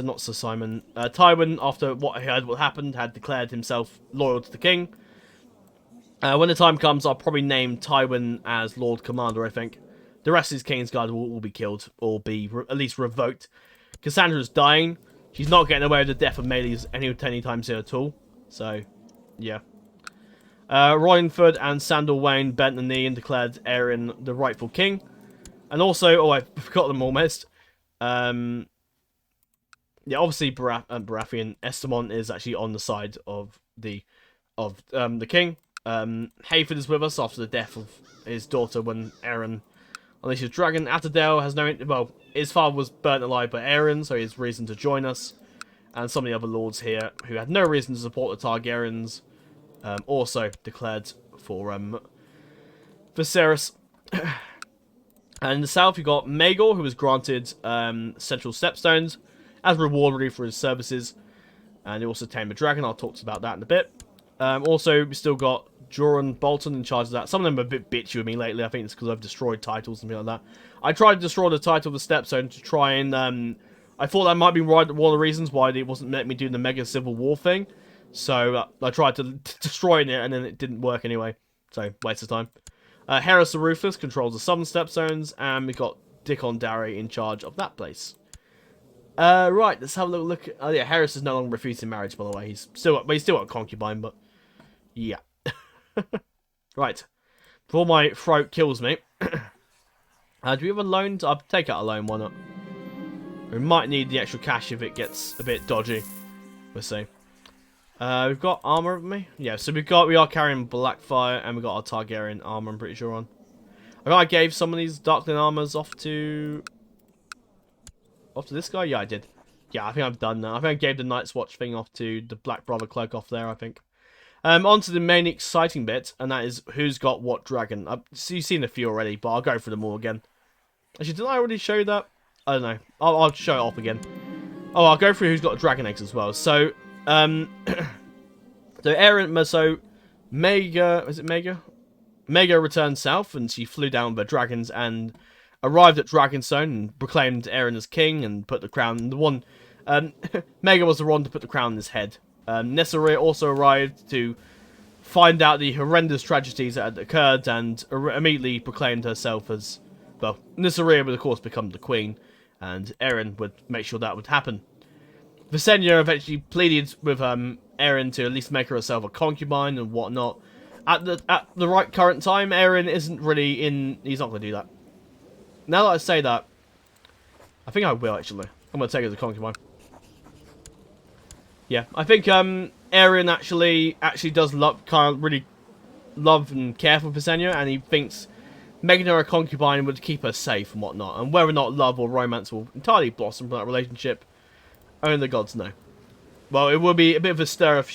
S1: not Sir Simon. Tywin, after what happened, had declared himself loyal to the king. When the time comes, I'll probably name Tywin as Lord Commander, I think. The rest of his King's Guard will be killed, or be at least revoked. Cassandra's dying. She's not getting away with the death of Meleys anytime soon at all. So, yeah. Roynford and Sandal Wayne bent the knee and declared Aeron the rightful king. And also, oh, I forgot them almost. Yeah, obviously Baratheon Estamon is actually on the side of the king. Hayford is with us after the death of his daughter when Aeron unleashed his dragon. Atterdale has no, well, his father was burnt alive by Aeron, so he has reason to join us. And some of the other lords here who had no reason to support the Targaryens also declared for Viserys. And in the south, you got Maegor, who was granted Central Stepstones as reward really for his services. And he also tamed a dragon. I'll talk about that in a bit. Also, we still got Jorah Bolton in charge of that. Some of them are a bit bitchy with me lately. I think it's because I've destroyed titles and things like that. I tried to destroy the title of the Stepstone to try and... I thought that might be one of the reasons why it wasn't letting me do the Mega Civil War thing. So I tried to destroy it, and then it didn't work anyway. So, waste of time. Harris the Ruthless controls the Southern Stepstones, and we got Dickon Darry in charge of that place. Right, let's have a little look. Oh yeah, Harris is no longer refusing marriage, by the way. He's still got a concubine, but yeah. Right, before my throat kills me. Do we have a loan? I'll take out a loan. Why not? We might need the extra cash if it gets a bit dodgy. We'll see. We've got armor with me. Yeah, so we are carrying Blackfire, and we got our Targaryen armor. I'm pretty sure on. I gave some of these Darkling armors off to this guy. Yeah, I did. Yeah, I think I've done that. I think I gave the Night's Watch thing off to the Black Brother cloak off there. I think. On to the main exciting bit, and that is who's got what dragon. So you've seen a few already, but I'll go through them all again. Actually, did I already show you that? I don't know. I'll show it off again. Oh, I'll go through who's got dragon eggs as well. So, so Aeron, so Mega, is it Mega? Mega returned south, and she flew down with her dragons, and arrived at Dragonstone and proclaimed Aeron as king and put the crown. The one, Maegor was the one to put the crown on his head. Nessa Rhea also arrived to find out the horrendous tragedies that had occurred and immediately proclaimed herself as, well, Nessa Rhea would of course become the queen, and Aeron would make sure that would happen. Visenya eventually pleaded with Aeron to at least make herself a concubine and whatnot. At the right current time, Aeron isn't really in. He's not going to do that. Now that I say that, I think I will actually. I'm going to take her as a concubine. Yeah, I think Aeron actually does really love and care for Visenya, and he thinks making her a concubine would keep her safe and whatnot. And whether or not love or romance will entirely blossom from that relationship, only the gods know. Well, it will be a bit of a stir if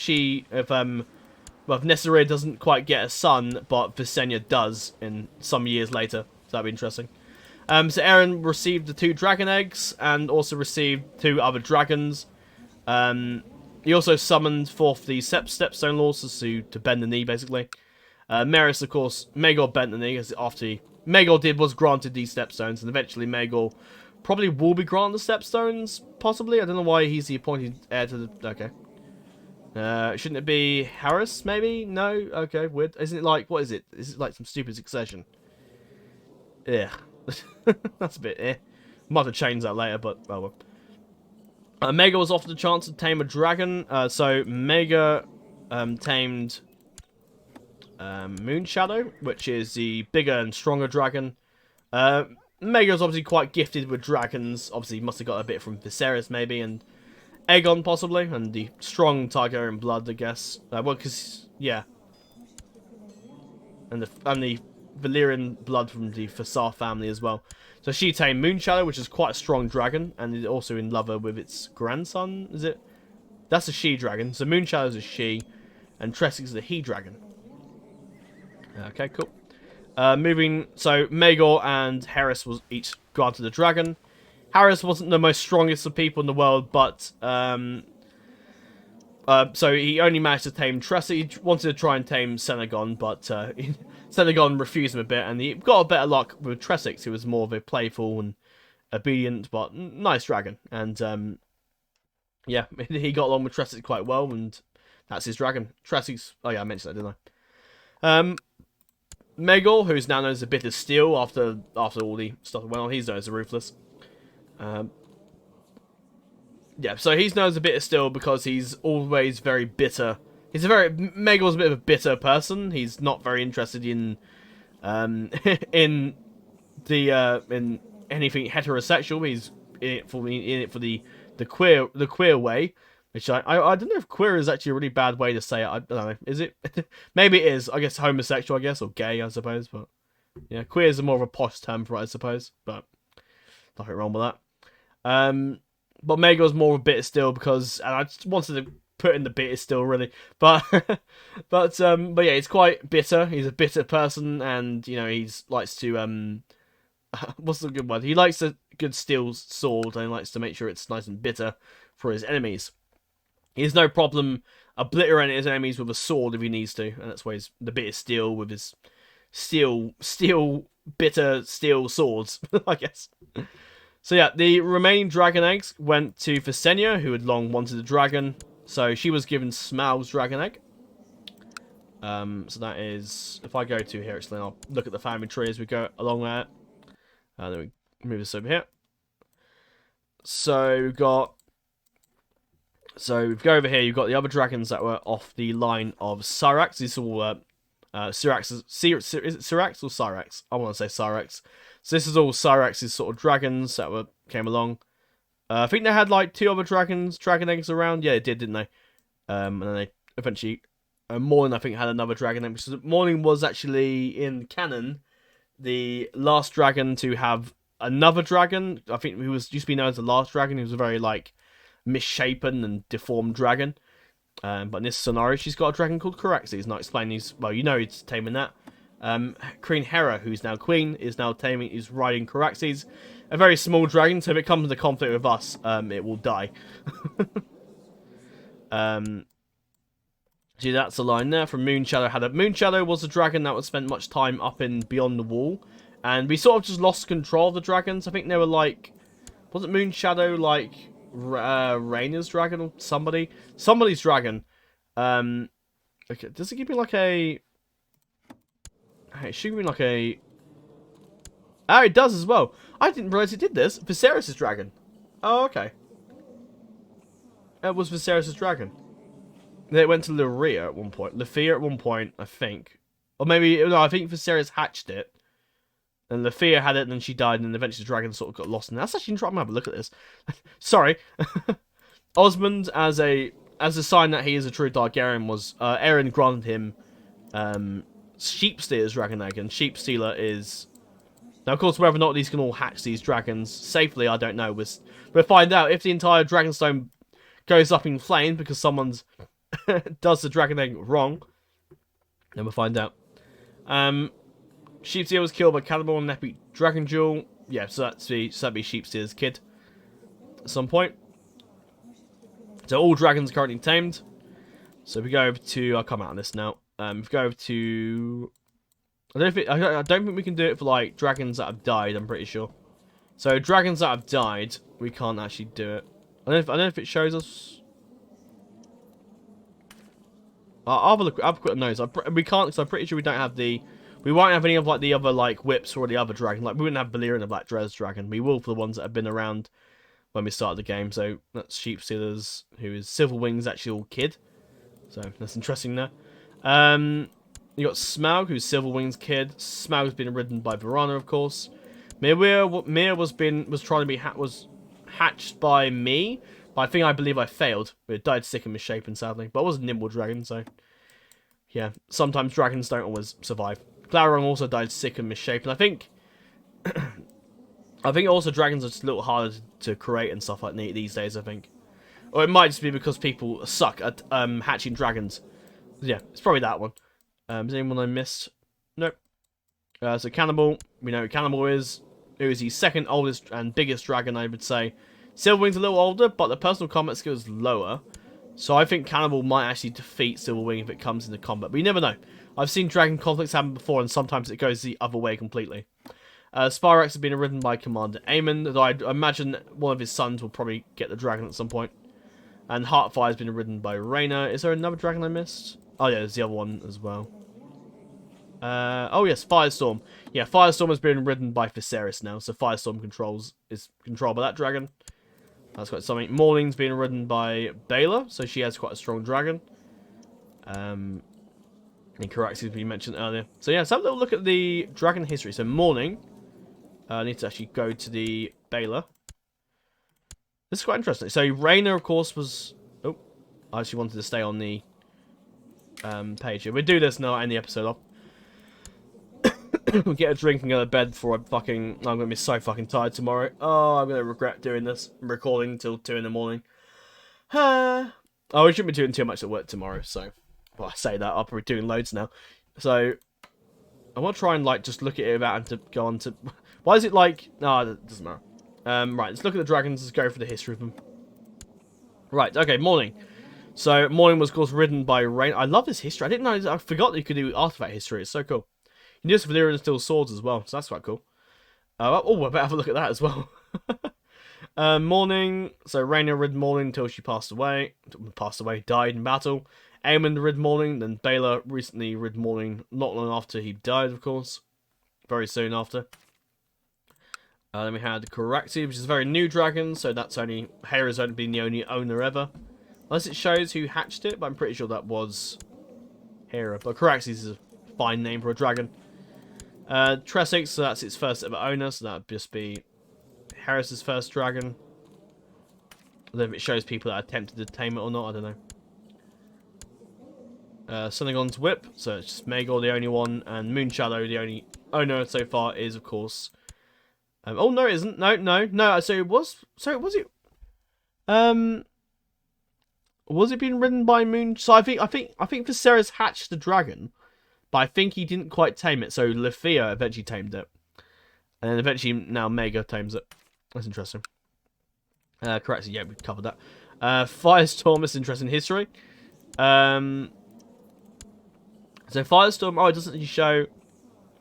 S1: Nessa Rhea doesn't quite get a son, but Visenya does in some years later. So that'd be interesting. So Aeron received the 2 dragon eggs and also received 2 other dragons. He also summoned forth the Stepstone Laws to bend the knee, basically. Maerys, of course, Maegor bent the knee after Maegor was granted these Stepstones, and eventually Maegor probably will be granted the Stepstones, possibly. I don't know why he's the appointed heir to the... Okay. Shouldn't it be Harris, maybe? No? Okay, weird. Isn't it like... What is it? Is it like some stupid succession? Yeah. That's a bit Might have changed that later, but... Oh well. Maegor was offered a chance to tame a dragon. So Maegor tamed Moonshadow, which is the bigger and stronger dragon. Maegor's obviously quite gifted with dragons. Obviously, he must have got a bit from Viserys, maybe, and Aegon, possibly, and the strong Targaryen blood, I guess. Well, because, yeah. And the Valyrian blood from the Fassar family as well. So she tamed Moonshadow, which is quite a strong dragon, and is also in love with its grandson, is it? That's a she-dragon. So Moonshadow is a she, and Tressix is a he-dragon. Okay, cool. So Maegor and Harris was each granted a dragon. Harris wasn't the most strongest of people in the world, but so he only managed to tame Tressix. He wanted to try and tame Senegon, but Senegon refused him a bit, and he got a better luck with Tressix, who was more of a playful and obedient, but nice dragon. And yeah, he got along with Tressix quite well, and that's his dragon. Tressix. Oh yeah, I mentioned that, didn't I? Maegor, who's now known as the Bitter Steel after all the stuff that went on, he's known as the Ruthless. Yeah, so he's known as a Bitter Steel because he's always very bitter. Maegor's a bit of a bitter person. He's not very interested in in anything heterosexual. He's in it for the queer way. Which I don't know if queer is actually a really bad way to say it. I don't know. Is it? Maybe it is. I guess homosexual, I guess, or gay, I suppose. But yeah, queer is more of a posh term for it, I suppose. But nothing wrong with that. But Maegor's more of a bitter still because, and I just wanted to put in the bitter still really, but yeah, he's quite bitter. He's a bitter person, and you know he likes to what's the good word? He likes a good steel sword, and he likes to make sure it's nice and bitter for his enemies. He has no problem obliterating his enemies with a sword if he needs to, and that's why he's the bitter steel with his bitter steel swords, I guess. So yeah, the remaining dragon eggs went to Visenya, who had long wanted a dragon, so she was given Smaug's dragon egg. So that is, if I go to here, actually, I'll look at the family tree as we go along there. Then we move this over here. So if we go over here, you've got the other dragons that were off the line of Syrax. These are all Syrax. Is it Syrax or Syrax? I want to say Syrax. So this is all Syrax's sort of dragons that came along. I think they had like 2 other dragon eggs around. Yeah, they did, didn't they? And then they eventually, Morning I think had another dragon egg. Because Morning was actually in canon the last dragon to have another dragon. I think he used to be known as the last dragon. He was a very like misshapen and deformed dragon. But in this scenario, she's got a dragon called Caraxes. Not explaining these. Well, you know he's taming that. Queen Hera, who's now queen, is riding Caraxes, a very small dragon. So if it comes into conflict with us, it will die. See, that's a line there from Moonshadow. Moonshadow was a dragon that would spend much time up in Beyond the Wall, And we sort of just lost control of the dragons. I think they were like... Was it Moon Shadow, like... Rhaenyra's dragon or somebody? Somebody's dragon. Okay, does it give me like a... Hey, it should give me like a... Oh, it does as well. I didn't realise it did this. Viserys' dragon. Oh, okay. It was Viserys' dragon. Then it went to Lyria at one point. Lyria at one point, I think. Or maybe... No, I think Viserys hatched it. And Lyria had it, and then she died, and then eventually the dragon sort of got lost. And that's actually interesting. I'm going to have a look at this. Sorry. Osmond, as a sign that he is a true Targaryen, was... Aeron granted him... Sheepstealer's dragon egg. And Sheepstealer is... Now, of course, whether or not these can all hatch these dragons safely, I don't know. We'll find out. If the entire Dragonstone goes up in flames because someone's does the dragon egg wrong, then we'll find out. Sheepstealer was killed by cannibal in an epic dragon duel. Yeah, so that'd be Sheepstealer's kid at some point. So all dragons are currently tamed. So if we go over to... I'll come out on this now. If we go over to... I don't think we can do it for, like, dragons that have died, I'm pretty sure. So, dragons that have died, we can't actually do it. I don't know if it shows us... I'll have a look. I'll have a quick nose. We can't, because I'm pretty sure we don't have the... We won't have any of, like, the other, like, whips or the other dragon. Like, we wouldn't have Valyrian the Black Dress dragon. We will for the ones that have been around when we started the game. So, that's Sheepstealer's, who is Silverwing's actual kid. So, that's interesting there. You got Smaug, who's Silverwing's kid. Smaug's been ridden by Varana, of course. Mir was trying to be hatched by me, but I believe I failed. It died sick and misshapen, sadly. But I was a nimble dragon, so yeah. Sometimes dragons don't always survive. Glaurung also died sick and misshapen. I think also dragons are just a little harder to create and stuff like these days. I think, or it might just be because people suck at hatching dragons. Yeah, it's probably that one. Is anyone I missed? Nope. So Cannibal, we know who Cannibal is. Who is the second oldest and biggest dragon, I would say. Silverwing's a little older, but the personal combat skill is lower. So I think Cannibal might actually defeat Silverwing if it comes into combat. But you never know. I've seen dragon conflicts happen before, and sometimes it goes the other way completely. Spyrex has been ridden by Commander Aemon, though I imagine one of his sons will probably get the dragon at some point. And Heartfire has been ridden by Rhaena. Is there another dragon I missed? Oh yeah, there's the other one as well. Oh yes, Firestorm. Yeah, Firestorm has been ridden by Viserys now, so Firestorm is controlled by that dragon. That's quite something. Morning's been ridden by Baela, so she has quite a strong dragon. And Caraxes has been mentioned earlier. So yeah, let's have a little look at the dragon history. So Morning, I need to actually go to the Baela. This is quite interesting. So Rhaena, of course, was... Oh, I actually wanted to stay on the page here. We'll do this now and the episode off. Get a drink and go to bed before I'm going to be so fucking tired tomorrow. Oh, I'm going to regret doing this. I'm recording until 2 in the morning. Oh, we shouldn't be doing too much at work tomorrow, so... Well, I say that, I'll probably be doing loads now. So, I want to try and, like, just look at it about and to go on to... Why is it like... No, it doesn't matter. Right, let's look at the dragons. Let's go for the history of them. Right, okay, Morning. So, Morning was, of course, ridden by Rain. I love this history. I didn't know... I forgot that you could do artifact history. It's so cool. You can use Valyrian and Steel Swords as well, so that's quite cool. Oh, I better have a look at that as well. Morning. So, Rhaena rid Morning until she passed away. Died in battle. Aemon rid Morning, then Baela recently rid Morning not long after he died, of course. Very soon after. Then we had Caraxes, which is a very new dragon, so that's only... Hera's only been the only owner ever. Unless it shows who hatched it, but I'm pretty sure that was Hera. But Caraxes is a fine name for a dragon. Tressix, so that's its first ever owner, so that would just be Harris's first dragon. I don't know if it shows people that attempted to tame it or not, I don't know. Sunnigon's Whip, so it's just Maegor the only one, and Moonshadow the only owner so far is, of course... oh, no, it isn't. No, so it was... So was it... Was it being ridden by Moon... So I think Viserys hatched the dragon, but I think he didn't quite tame it, so Lyria eventually tamed it. And then eventually now Maegor tames it. That's interesting. Correct, yeah, we covered that. Firestorm is interesting history. So Firestorm, oh, it doesn't show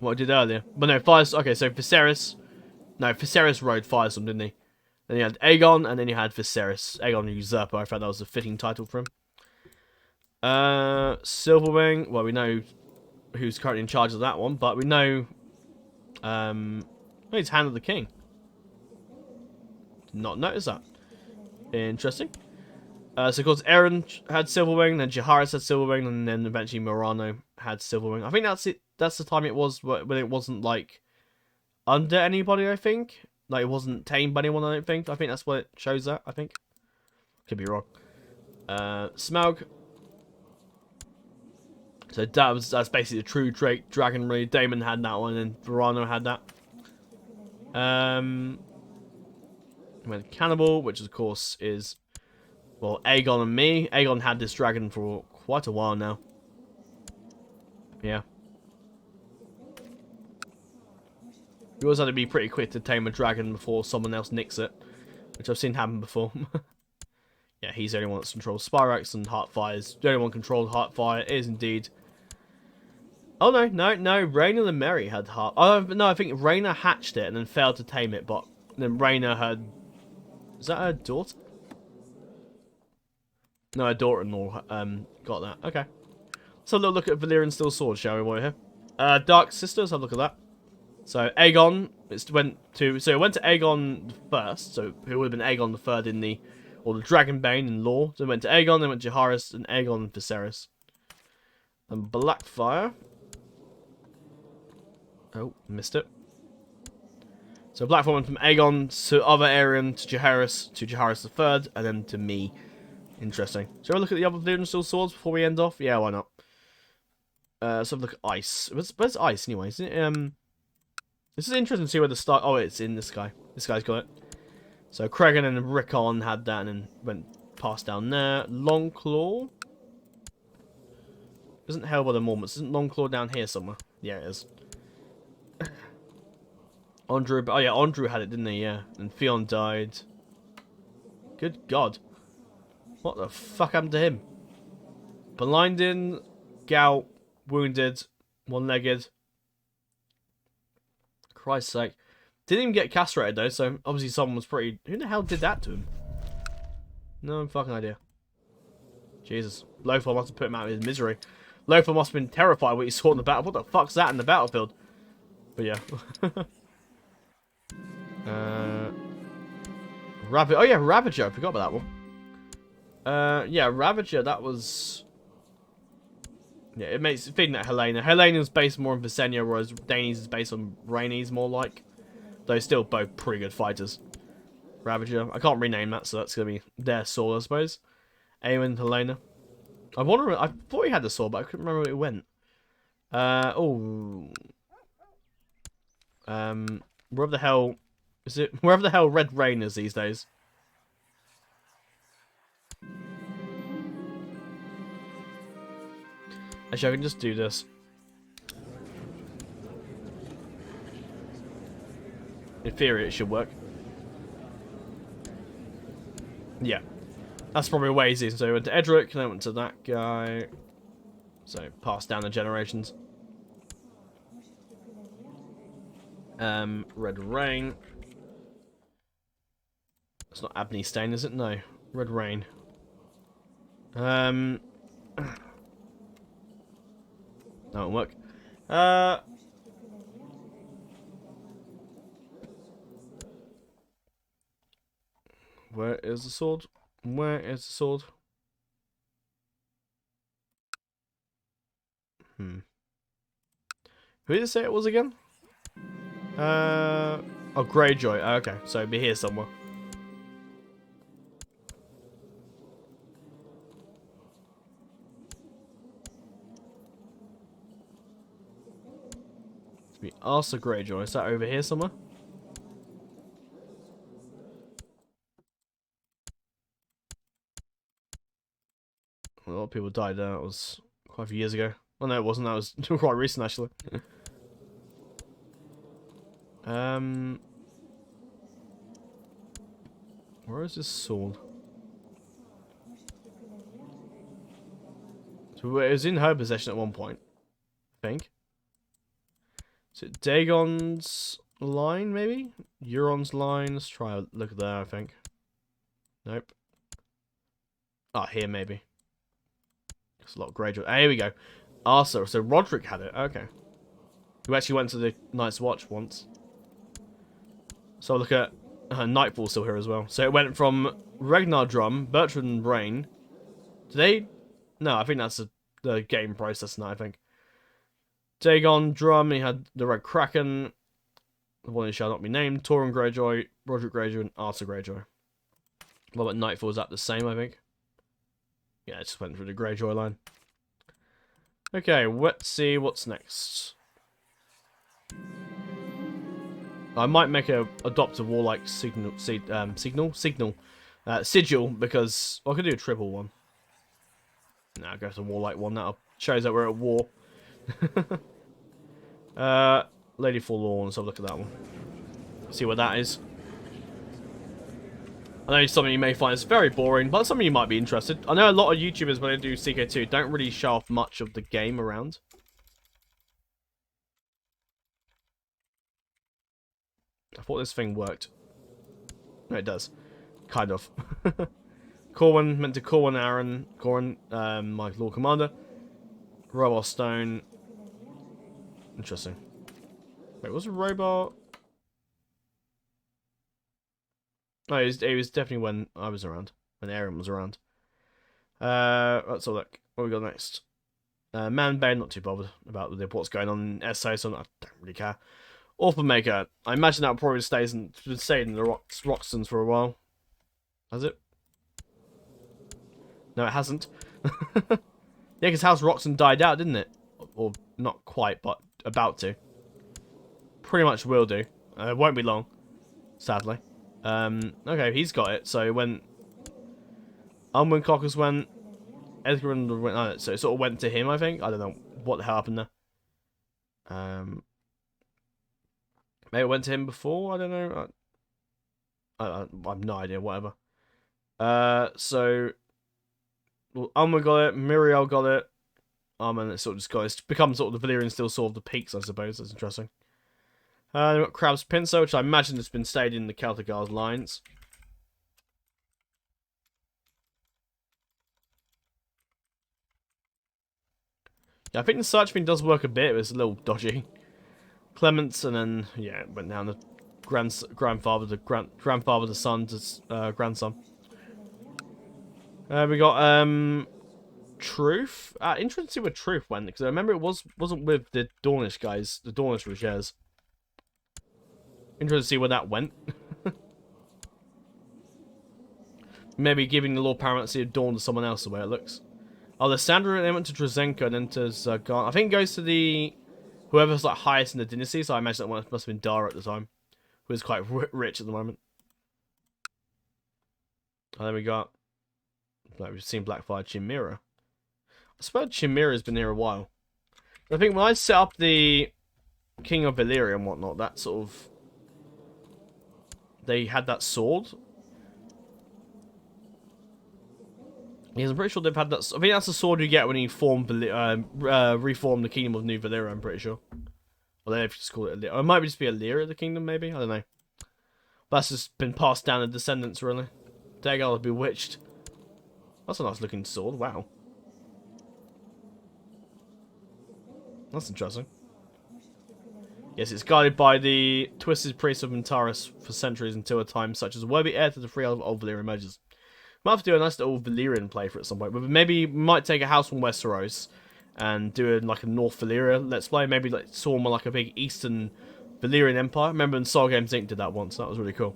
S1: what I did earlier. But no, Firestorm. Okay, so Viserys. No, Viserys rode Firestorm, didn't he? Then you had Aegon, and then you had Viserys. Aegon the Usurper. I thought that was a fitting title for him. Silverwing. Well, we know who's currently in charge of that one, but we know. He's Hand of the King. Did not notice that. Interesting. So of course Aaron had Silverwing, then Jaehaerys had Silverwing, and then eventually Morano had Silverwing. I think that's it. That's the time it was when it wasn't like under anybody. I think like it wasn't tamed by anyone. I don't think. I think that's what it shows that. I think. Could be wrong. Smaug. So that's basically the true Drake dragon. Really, Daemon had that one, and Morano had that. Went Cannibal, which of course is. Well, Aegon and me. Aegon had this dragon for quite a while now. Yeah. You always have to be pretty quick to tame a dragon before someone else nicks it. Which I've seen happen before. Yeah, he's the only one that controls Spirax and Heartfires. The only one controlled Heartfire is indeed... Oh, no. Rhaena the Merry had Heart... Oh, no, I think Rhaena hatched it and then failed to tame it. But then Rhaena had... Is that her daughter? No, her daughter-in-law got that. Okay. So look at Valyrian Steel Sword, shall we, while we're here? Dark Sisters, have a look at that. So Aegon, it went to Aegon first, so who would have been Aegon the third in the, or the Dragonbane in lore. So it went to Aegon, then went to Jaehaerys, and Aegon and Viserys. And Blackfire. Oh, missed it. So Blackfire went from Aegon to other Aerion to Jaehaerys the third, and then to me. Interesting. Shall we look at the other Valyrian Steel Swords before we end off? Yeah, why not? Let's have a look at Ice. Where's Ice anyway? Is it, this is interesting to see where the start... Oh, it's in this guy. This guy's got it. So Cregan and Rickon had that and then went past down there. Longclaw. Isn't held by the Mormonts. Isn't Longclaw down here somewhere? Yeah, it is. Andrew... Oh, yeah, Andrew had it, didn't he? Yeah. And Theon died. Good God. What the fuck happened to him? Blinding, gout, wounded, one-legged. Christ's sake. Didn't even get castrated though, so obviously someone was pretty... Who the hell did that to him? No fucking idea. Jesus. Lothar must have put him out of his misery. Lothar must have been terrified when he saw in the battle. What the fuck's that in the battlefield? But yeah. Rabbit. Oh yeah, Ravager. I forgot about that one. Yeah, Ravager, that was... Yeah, it makes feeding that Helena. Helena's based more on Visenya, whereas Daenerys is based on Rhaenys more like. Though still both pretty good fighters. Ravager. I can't rename that, so that's going to be their sword, I suppose. Aemon, Helena. I thought he had the sword, but I couldn't remember where it went. Wherever the hell... Is it... Wherever the hell Red Rain is these days. Actually, I can just do this. In theory, it should work. Yeah. That's probably way easier. So we went to Edric, and then went to that guy. So, pass down the generations. Red Rain. It's not Abney Stain, is it? No. Red Rain. That won't work. Where is the sword? Where is the sword? Who did it say it was again? Oh, Greyjoy. Okay, so it'd be here somewhere. We asked the Greyjoy. Is that over here somewhere? A lot of people died there. That was quite a few years ago. Oh no, it wasn't. That was quite recent, actually. Where is this sword? So it was in her possession at one point, I think. Is it Dagon's line, maybe? Euron's line? Let's try a look there, I think. Nope. Oh, here, maybe. It's a lot of Greyjoy. Here we go. Arthur. So Roderick had it. Okay. We actually went to the Night's Watch once. So look at Nightfall still here as well. So it went from Ragnar Drum, Bertrand Brain. Did they? No, I think that's the game process now, I think. Dagon Drum, he had the Red Kraken, the one who shall not be named, Torrhen Greyjoy, Roderick Greyjoy, and Arthur Greyjoy. What about Nightfall? Is that the same, I think? Yeah, it just went through the Greyjoy line. Okay, let's see what's next. I might make adopt a warlike sigil because I could do a triple one. Nah, I'll go for the warlike one. That shows that we're at war. Lady Forlorn. So look at that one. See what that is. I know it's something you may find is very boring, but something you might be interested. I know a lot of YouTubers when they do CK2 don't really show off much of the game around. I thought this thing worked. No, it does. Kind of. Corwin, meant to Corwin Aaron. Corwin, my Lord Commander. Robot Stone. Interesting. Wait, was it Robot? No, it was definitely when I was around. When Aaron was around. Let's have a look. What we got next? Man Bane, not too bothered about what's going on in SA, so I don't really care. Orphan Maker. I imagine that probably stayed in the Roxtons for a while. Has it? No, it hasn't. Yeah, because House Roxton died out, didn't it? Or not quite, but about to. Pretty much will do. It won't be long, sadly. Okay, he's got it. So when Unwin Cockers went, Edgar went. So it sort of went to him. I think. I don't know what the hell happened there. Maybe it went to him before. I don't know. I have no idea. Whatever. So Unwin got it. Muriel got it. And it sort of just got. It's become sort of the Valyrian still sort of the peaks, I suppose. That's interesting. We've got Crab's Pincer, which I imagine has been stayed in the Celtic lines. Yeah, I think the search thing does work a bit. It was a little dodgy. Clements, and then yeah, it went down the grandfather to son to grandson. We got Truth. Interesting to see where Truth went, because I remember it wasn't with the Dornish guys, the Dornish Rogers. Interesting to see where that went. Maybe giving the Lord Paramountcy of Dawn to someone else, the way it looks. Oh, the Sandra, they went to Trezenko and then to Zergan. I think it goes to the whoever's like highest in the dynasty, so I imagine that one must have been Dara at the time, who is quite rich at the moment. And then we got, like we've seen Blackfire Chimera. I suppose Chimera's been here a while. I think when I set up the King of Valyria and whatnot, that sort of, they had that sword. Yes, I'm pretty sure they've had that. I think that's the sword you get when you reform the Kingdom of New Valyria, I'm pretty sure. Or they've just called it Valyria. Or it might just be Valyria, the kingdom, maybe? I don't know. But that's just been passed down to descendants, really. Dagal Bewitched. That's a nice looking sword, wow. That's interesting. Yes, it's guided by the twisted priests of Montaris for centuries until a time such as a worthy heir to the free of old Valyria emerges. Might have to do a nice little Valyrian playthrough at some point. But maybe we might take a house from Westeros and do like a North Valyria let's play. Maybe like sort of like a big Eastern Valyrian Empire. Remember when Soul Games Inc. did that once. That was really cool.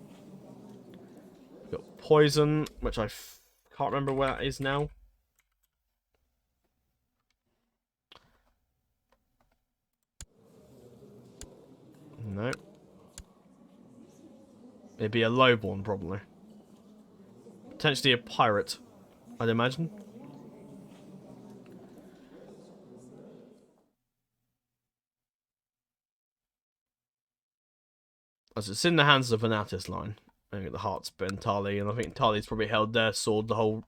S1: We've got Poison, which I can't remember where that is now. No. It'd be a lowborn, probably. Potentially a pirate, I'd imagine. As it's in the hands of the Venatis line. I think the heart's been Tarly, and I think Tarly's probably held their sword the whole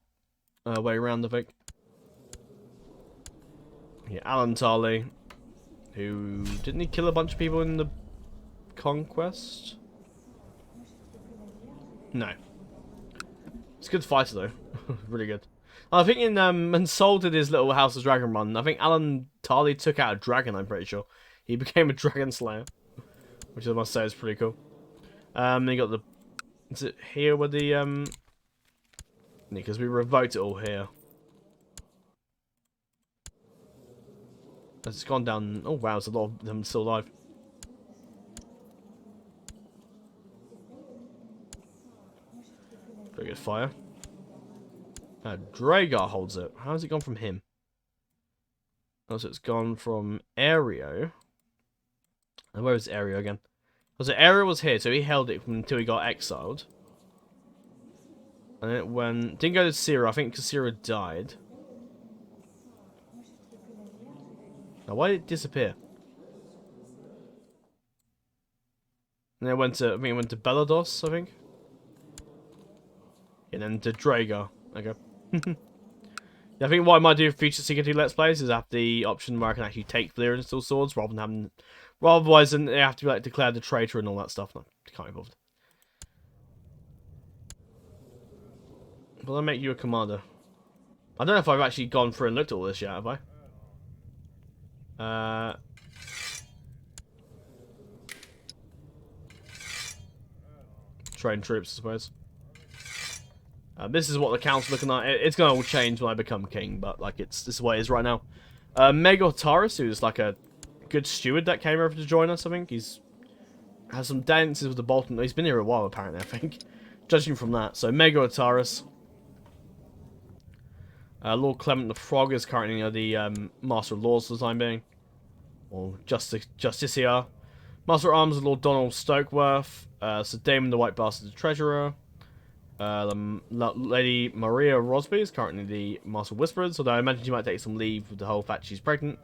S1: way around, I think. Yeah, Alan Tarly. Who... Didn't he kill a bunch of people in the conquest? No. It's a good fighter, though. Really good. I think in Sol did his little House of Dragon run, I think Alan Tarley took out a dragon, I'm pretty sure. He became a dragon slayer. Which I must say is pretty cool. Then you got the... Is it here where the... Because we revoked it all here. It's gone down... Oh wow, there's a lot of them still alive. Very good fire. Dragar holds it. How has it gone from him? Oh, so it's gone from Aereo. And where was Aereo again? Oh, so Aereo was here, so he held it until he got exiled. And it went... Didn't go to Sierra, I think because Sierra died. Now, why did it disappear? And then it went to... I think it went to Belados, I think. And then to Dragar. Okay. Yeah, I think what I might do for future Secret Let's Plays is have the option where I can actually take Valyrian steel swords rather than having... Otherwise, then they have to be like declared the traitor and all that stuff. No, can't be bothered. Will I make you a commander? I don't know if I've actually gone through and looked at all this yet, have I? Train troops, I suppose. This is what the council's looking like. It's going to all change when I become king, but like this is what it is right now. Maegor Taurus, who's like a good steward that came over to join us, I think. He's has some dances with the Bolton. He's been here a while, apparently, I think. Judging from that. So, Maegor Taurus. Lord Clement the Frog is currently the Master of Laws for the time being. Or Justiciar. Master of Arms is Lord Donald Stokeworth. Sir Damon the White Bastard the Treasurer. Lady Maria Rosby is currently the Master of Whisperers, although I imagine she might take some leave with the whole fact she's pregnant.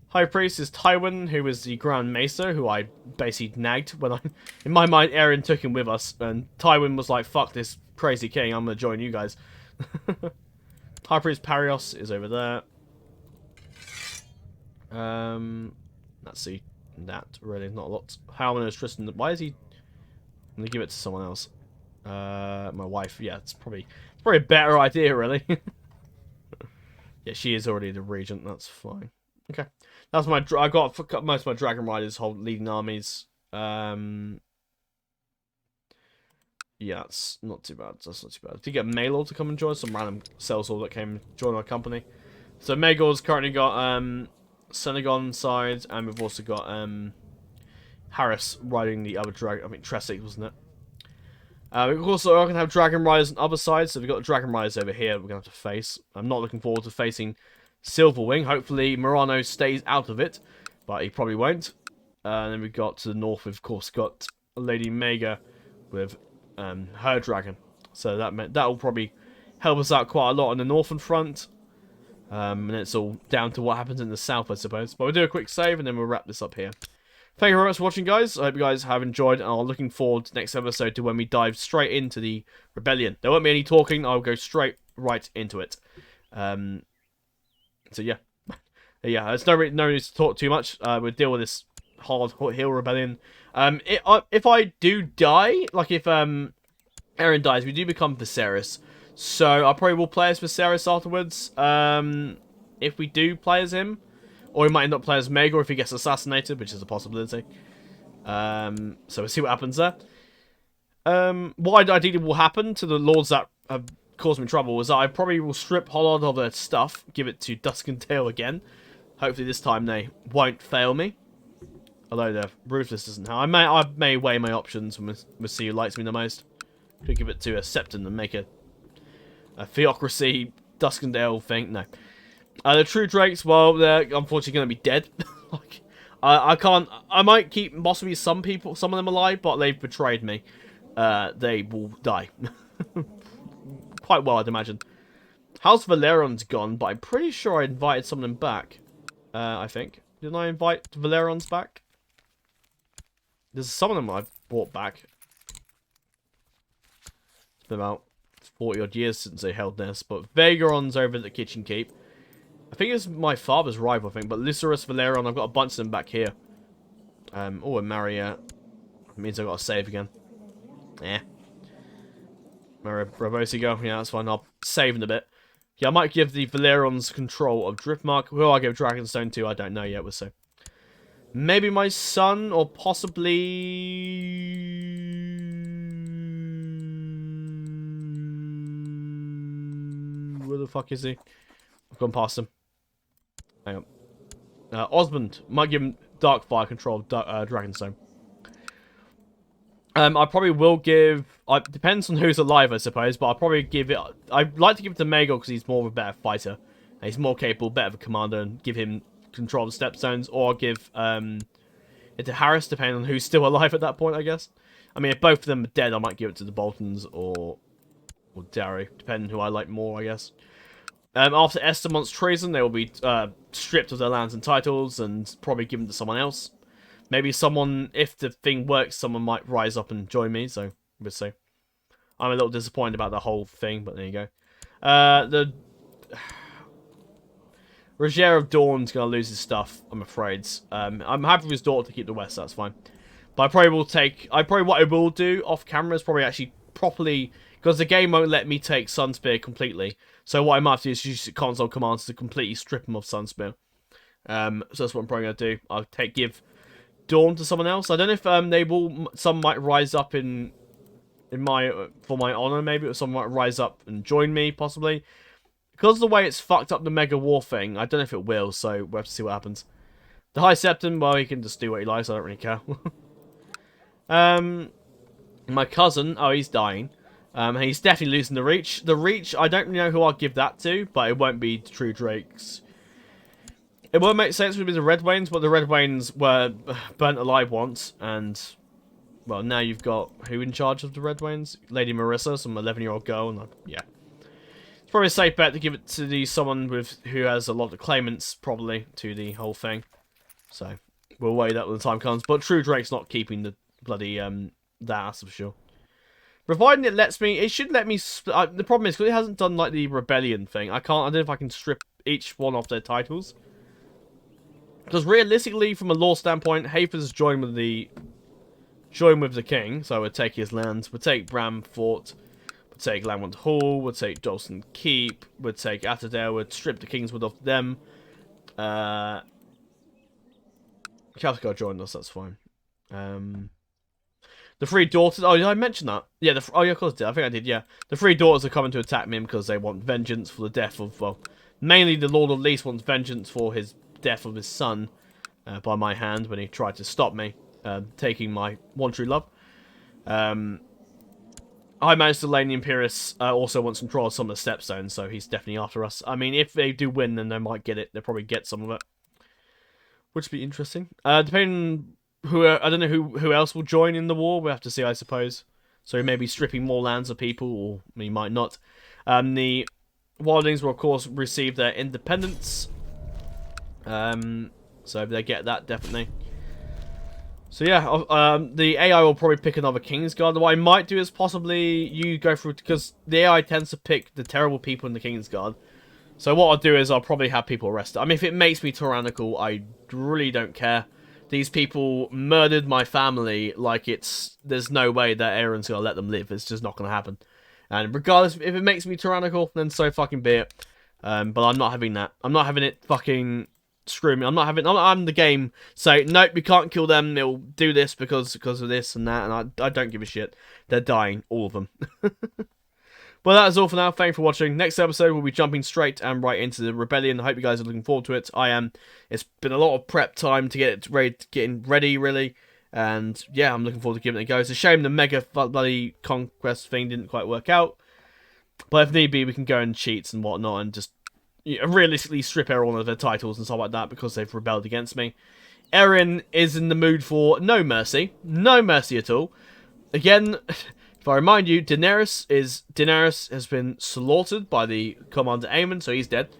S1: High Priest is Tywin, who is the Grand Maester, who I basically nagged when in my mind, Aaron took him with us, and Tywin was like, fuck this crazy king, I'm gonna join you guys. High Priest Parios is over there. Let's see. That really not a lot. Halman is Tristan. Why is he? I'm gonna give it to someone else. My wife. Yeah, it's probably a better idea, really. Yeah, she is already the regent. That's fine. Okay, that's my. I got most of my dragon riders leading armies. Yeah, that's not too bad. That's not too bad. Did you get Maelor to come and join? Some random sellsword that came and joined our company. So Maegor's currently got Senegon side, and we've also got Harris riding the other dragon. I mean Tressic, wasn't it? We also are going to have Dragon Riders on the other side, so we've got Dragon Riders over here we're going to have to face. I'm not looking forward to facing Silverwing. Hopefully Morano stays out of it, but he probably won't. And then we've got to the north, we've of course got Lady Maegor with her dragon. So that will probably help us out quite a lot on the northern front. And it's all down to what happens in the south, I suppose. But we'll do a quick save, and then we'll wrap this up here. Thank you very much for watching, guys. I hope you guys have enjoyed, and I'm looking forward to the next episode to when we dive straight into the rebellion. There won't be any talking. I'll go straight right into it. So yeah, yeah. There's no need to talk too much. We'll deal with this hard hill rebellion. If I do die, like if Aaron dies, we do become Viserys. So I probably will play as Viserys afterwards. If we do play as him. Or he might end up playing as Maegor if he gets assassinated, which is a possibility. So we'll see what happens there. What ideally will happen to the lords that have caused me trouble is that I probably will strip Hollard of their stuff, give it to Dusk and Tail again. Hopefully this time they won't fail me. Although they're ruthless, isn't how. I may weigh my options and we'll see who likes me the most. Could give it to a Septon and make a theocracy Dusk and Tail thing. No. The True Drakes, well, they're unfortunately going to be dead. Like, I can't. I might keep possibly some of them alive, but they've betrayed me. They will die. Quite well, I'd imagine. House Valerion's gone, but I'm pretty sure I invited some of them back. I think. Didn't I invite Valerion's back? There's some of them I've brought back. It's been about 40 odd years since they held this, but Vaegoron's over at the Kitchen Keep. I think it's my father's rival, I think. But Lucerys, Valyrian, I've got a bunch of them back here. Oh, and Maria. That means I've got to save again. Yeah. Maria Bravosigo. Yeah, that's fine. I'll save in a bit. Yeah, I might give the Valyrians control of Driftmark. Who I give Dragonstone to, I don't know yet. We'll see. Maybe my son, or possibly... Where the fuck is he? I've gone past him. Hang on. Osmond. Might give him Darkfire control of Dragonstone. I probably will give... depends on who's alive, I suppose, but I'll probably give it... I'd like to give it to Maegor because he's more of a better fighter. And he's more capable, better of a commander, and give him control of the Stepstones, or I'll give it to Harris, depending on who's still alive at that point, I guess. I mean, if both of them are dead, I might give it to the Boltons or Darry, depending who I like more, I guess. After Estemont's treason, they will be stripped of their lands and titles, and probably given to someone else. Maybe someone, if the thing works, someone might rise up and join me, so we'll see. I'm a little disappointed about the whole thing, but there you go. The Roger of Dawn's going to lose his stuff, I'm afraid. I'm happy for his daughter to keep the West, that's fine. But I probably will take... what I will do off camera is probably actually properly... Because the game won't let me take Sunspear completely. So what I might have to do is use console commands to completely strip him of Sunspear. So that's what I'm probably going to do. I'll give Dawn to someone else. I don't know if they will... Some might rise up in my... for my honor, maybe. Or someone might rise up and join me, possibly. Because of the way it's fucked up the Mega War thing, I don't know if it will, so we'll have to see what happens. The High Septon, well, he can just do what he likes, I don't really care. My cousin, oh, he's dying. He's definitely losing the Reach. The Reach, I don't really know who I'll give that to, but it won't be True Drakes. It won't make sense with the Red Wains, but the Red Wains were burnt alive once, and, well, now you've got who in charge of the Red Wains? Lady Marissa, some 11-year-old girl, and yeah. It's probably a safe bet to give it to someone who has a lot of claimants, probably, to the whole thing. So, we'll weigh that when the time comes. But True Drake's not keeping the bloody, that's for sure. Providing it lets me, it should let me, the problem is, because it hasn't done, like, the rebellion thing, I don't know if I can strip each one off their titles. Because realistically, from a law standpoint, Hafer's joined with the king, so we'll take his lands, we'll take Bram Fort, we'll take Lamont Hall, we'll take Dawson Keep, we'll take Atterdale, we'll strip the Kingswood off them. Cathcart joined us, that's fine. The three daughters... Oh, did I mention that? Yeah, oh, yeah, of course I did. I think I did, yeah. The three daughters are coming to attack me because they want vengeance for the death of... Well, mainly the Lord of Least wants vengeance for his death of his son by my hand when he tried to stop me taking my one true love. High Master Lane the Imperius also wants control of some of the Stepstones, so he's definitely after us. I mean, if they do win, then they might get it. They'll probably get some of it. Which would be interesting. Depending... I don't know who else will join in the war. We'll have to see, I suppose. So he may be stripping more lands of people, or he might not. The Wildlings will, of course, receive their independence. So they get that, definitely. So yeah, the AI will probably pick another Kingsguard. What I might do is possibly you go through... Because the AI tends to pick the terrible people in the Kingsguard. So what I'll do is I'll probably have people arrested. I mean, if it makes me tyrannical, I really don't care. These people murdered my family like there's no way that Aaron's going to let them live. It's just not going to happen. And regardless, if it makes me tyrannical, then so fucking be it. But I'm not having that. I'm not having it fucking screw me. I'm not having the game say, nope, we can't kill them. They'll do this because of this and that. And I don't give a shit. They're dying, all of them. Well, that is all for now. Thank you for watching. Next episode, we'll be jumping straight and right into the Rebellion. I hope you guys are looking forward to it. I am. It's been a lot of prep time to get it getting ready, really. And, yeah, I'm looking forward to giving it a go. It's a shame the mega bloody conquest thing didn't quite work out. But if need be, we can go and cheat and whatnot and just realistically strip everyone of their titles and stuff like that because they've rebelled against me. Erin is in the mood for no mercy. No mercy at all. Again... If I remind you, Daenerys has been slaughtered by the Commander Aemon, so he's dead.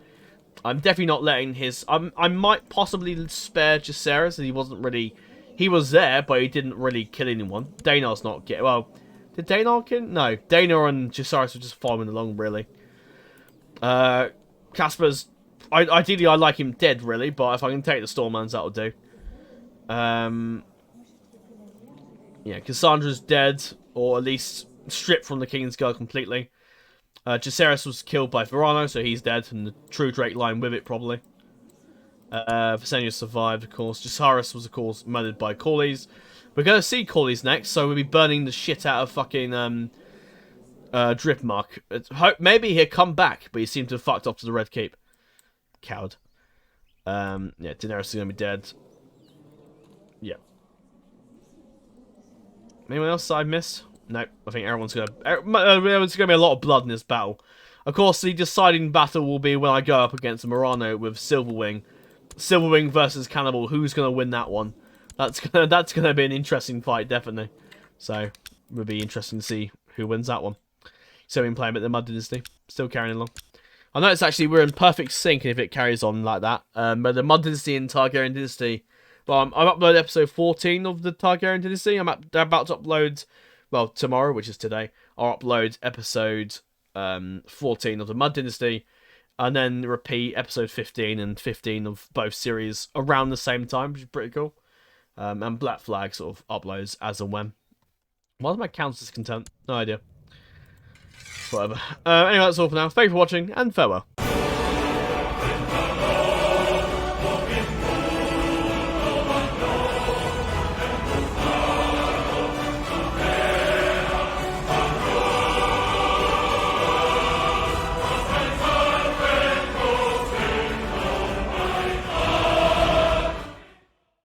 S1: I'm definitely not letting his... I might possibly spare Jacaerys, and he wasn't really... He was there, but he didn't really kill anyone. Daenar's not get... Well, did Daenar kill? No, Daenor and Jacaerys were just following along, really. Casper's... Ideally, I like him dead, really, but if I can take the Stormlands, that'll do. Yeah, Cassandra's dead, or at least stripped from the King's Guard completely. Jacaerys was killed by Verano, so he's dead, and the True Drake line with it, probably. Visenya survived, of course. Jacaerys was, of course, murdered by Corlys. We're going to see Corlys next, so we'll be burning the shit out of fucking Driftmark. Maybe he'll come back, but he seemed to have fucked off to the Red Keep. Coward. Yeah, Daenerys is going to be dead. Yeah. Anyone else I missed? No, I think everyone's going to... There's going to be a lot of blood in this battle. Of course, the deciding battle will be when I go up against Morano with Silverwing. Silverwing versus Cannibal. Who's going to win that one? That's gonna be an interesting fight, definitely. So, it'll be interesting to see who wins that one. So, we've been playing with the Mud Dynasty. Still carrying along. I know it's actually, we're in perfect sync if it carries on like that. But the Mud Dynasty and Targaryen Dynasty... Well, I've uploaded episode 14 of the Targaryen Dynasty. I'm about to upload... Well, tomorrow, which is today, I'll upload episode 14 of the Mud Dynasty. And then repeat episode 15 and 15 of both series around the same time, which is pretty cool. And Black Flag sort of uploads as and when. Why does my count as content? No idea. Whatever. Anyway, that's all for now. Thank you for watching, and farewell.